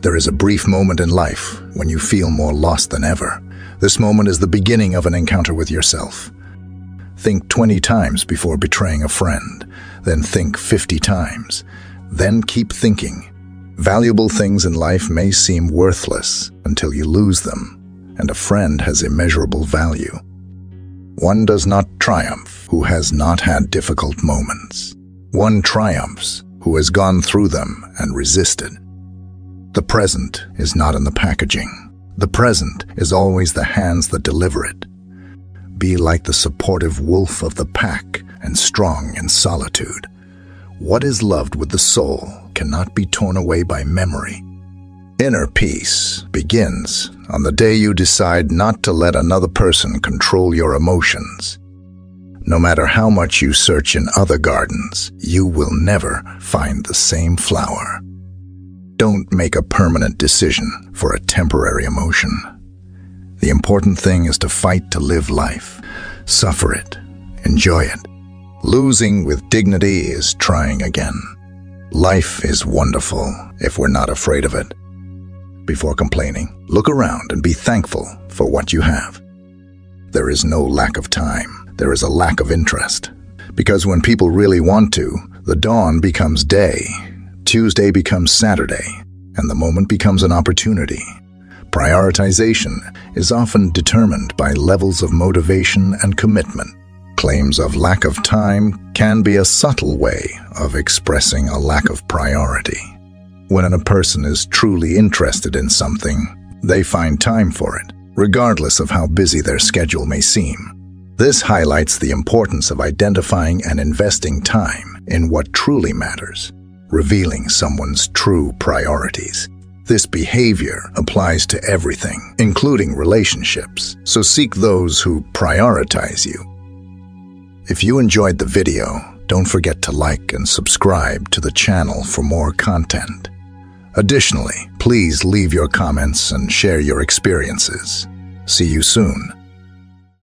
There is a brief moment in life when you feel more lost than ever. This moment is the beginning of an encounter with yourself. Think 20 times before betraying a friend, then think 50 times. Then keep thinking. Valuable things in life may seem worthless until you lose them, and a friend has immeasurable value. One does not triumph who has not had difficult moments. One triumphs who has gone through them and resisted. The present is not in the packaging. The present is always the hands that deliver it. Be like the supportive wolf of the pack and strong in solitude. What is loved with the soul cannot be torn away by memory. Inner peace begins on the day you decide not to let another person control your emotions. No matter how much you search in other gardens, you will never find the same flower. Don't make a permanent decision for a temporary emotion. The important thing is to fight to live life. Suffer it. Enjoy it. Losing with dignity is trying again. Life is wonderful if we're not afraid of it. Before complaining, look around and be thankful for what you have. There is no lack of time. There is a lack of interest. Because when people really want to, the dawn becomes day, Tuesday becomes Saturday, and the moment becomes an opportunity. Prioritization is often determined by levels of motivation and commitment. Claims of lack of time can be a subtle way of expressing a lack of priority. When a person is truly interested in something, they find time for it, regardless of how busy their schedule may seem. This highlights the importance of identifying and investing time in what truly matters, revealing someone's true priorities. This behavior applies to everything, including relationships, so seek those who prioritize you. If you enjoyed the video, don't forget to like and subscribe to the channel for more content. Additionally, please leave your comments and share your experiences. See you soon.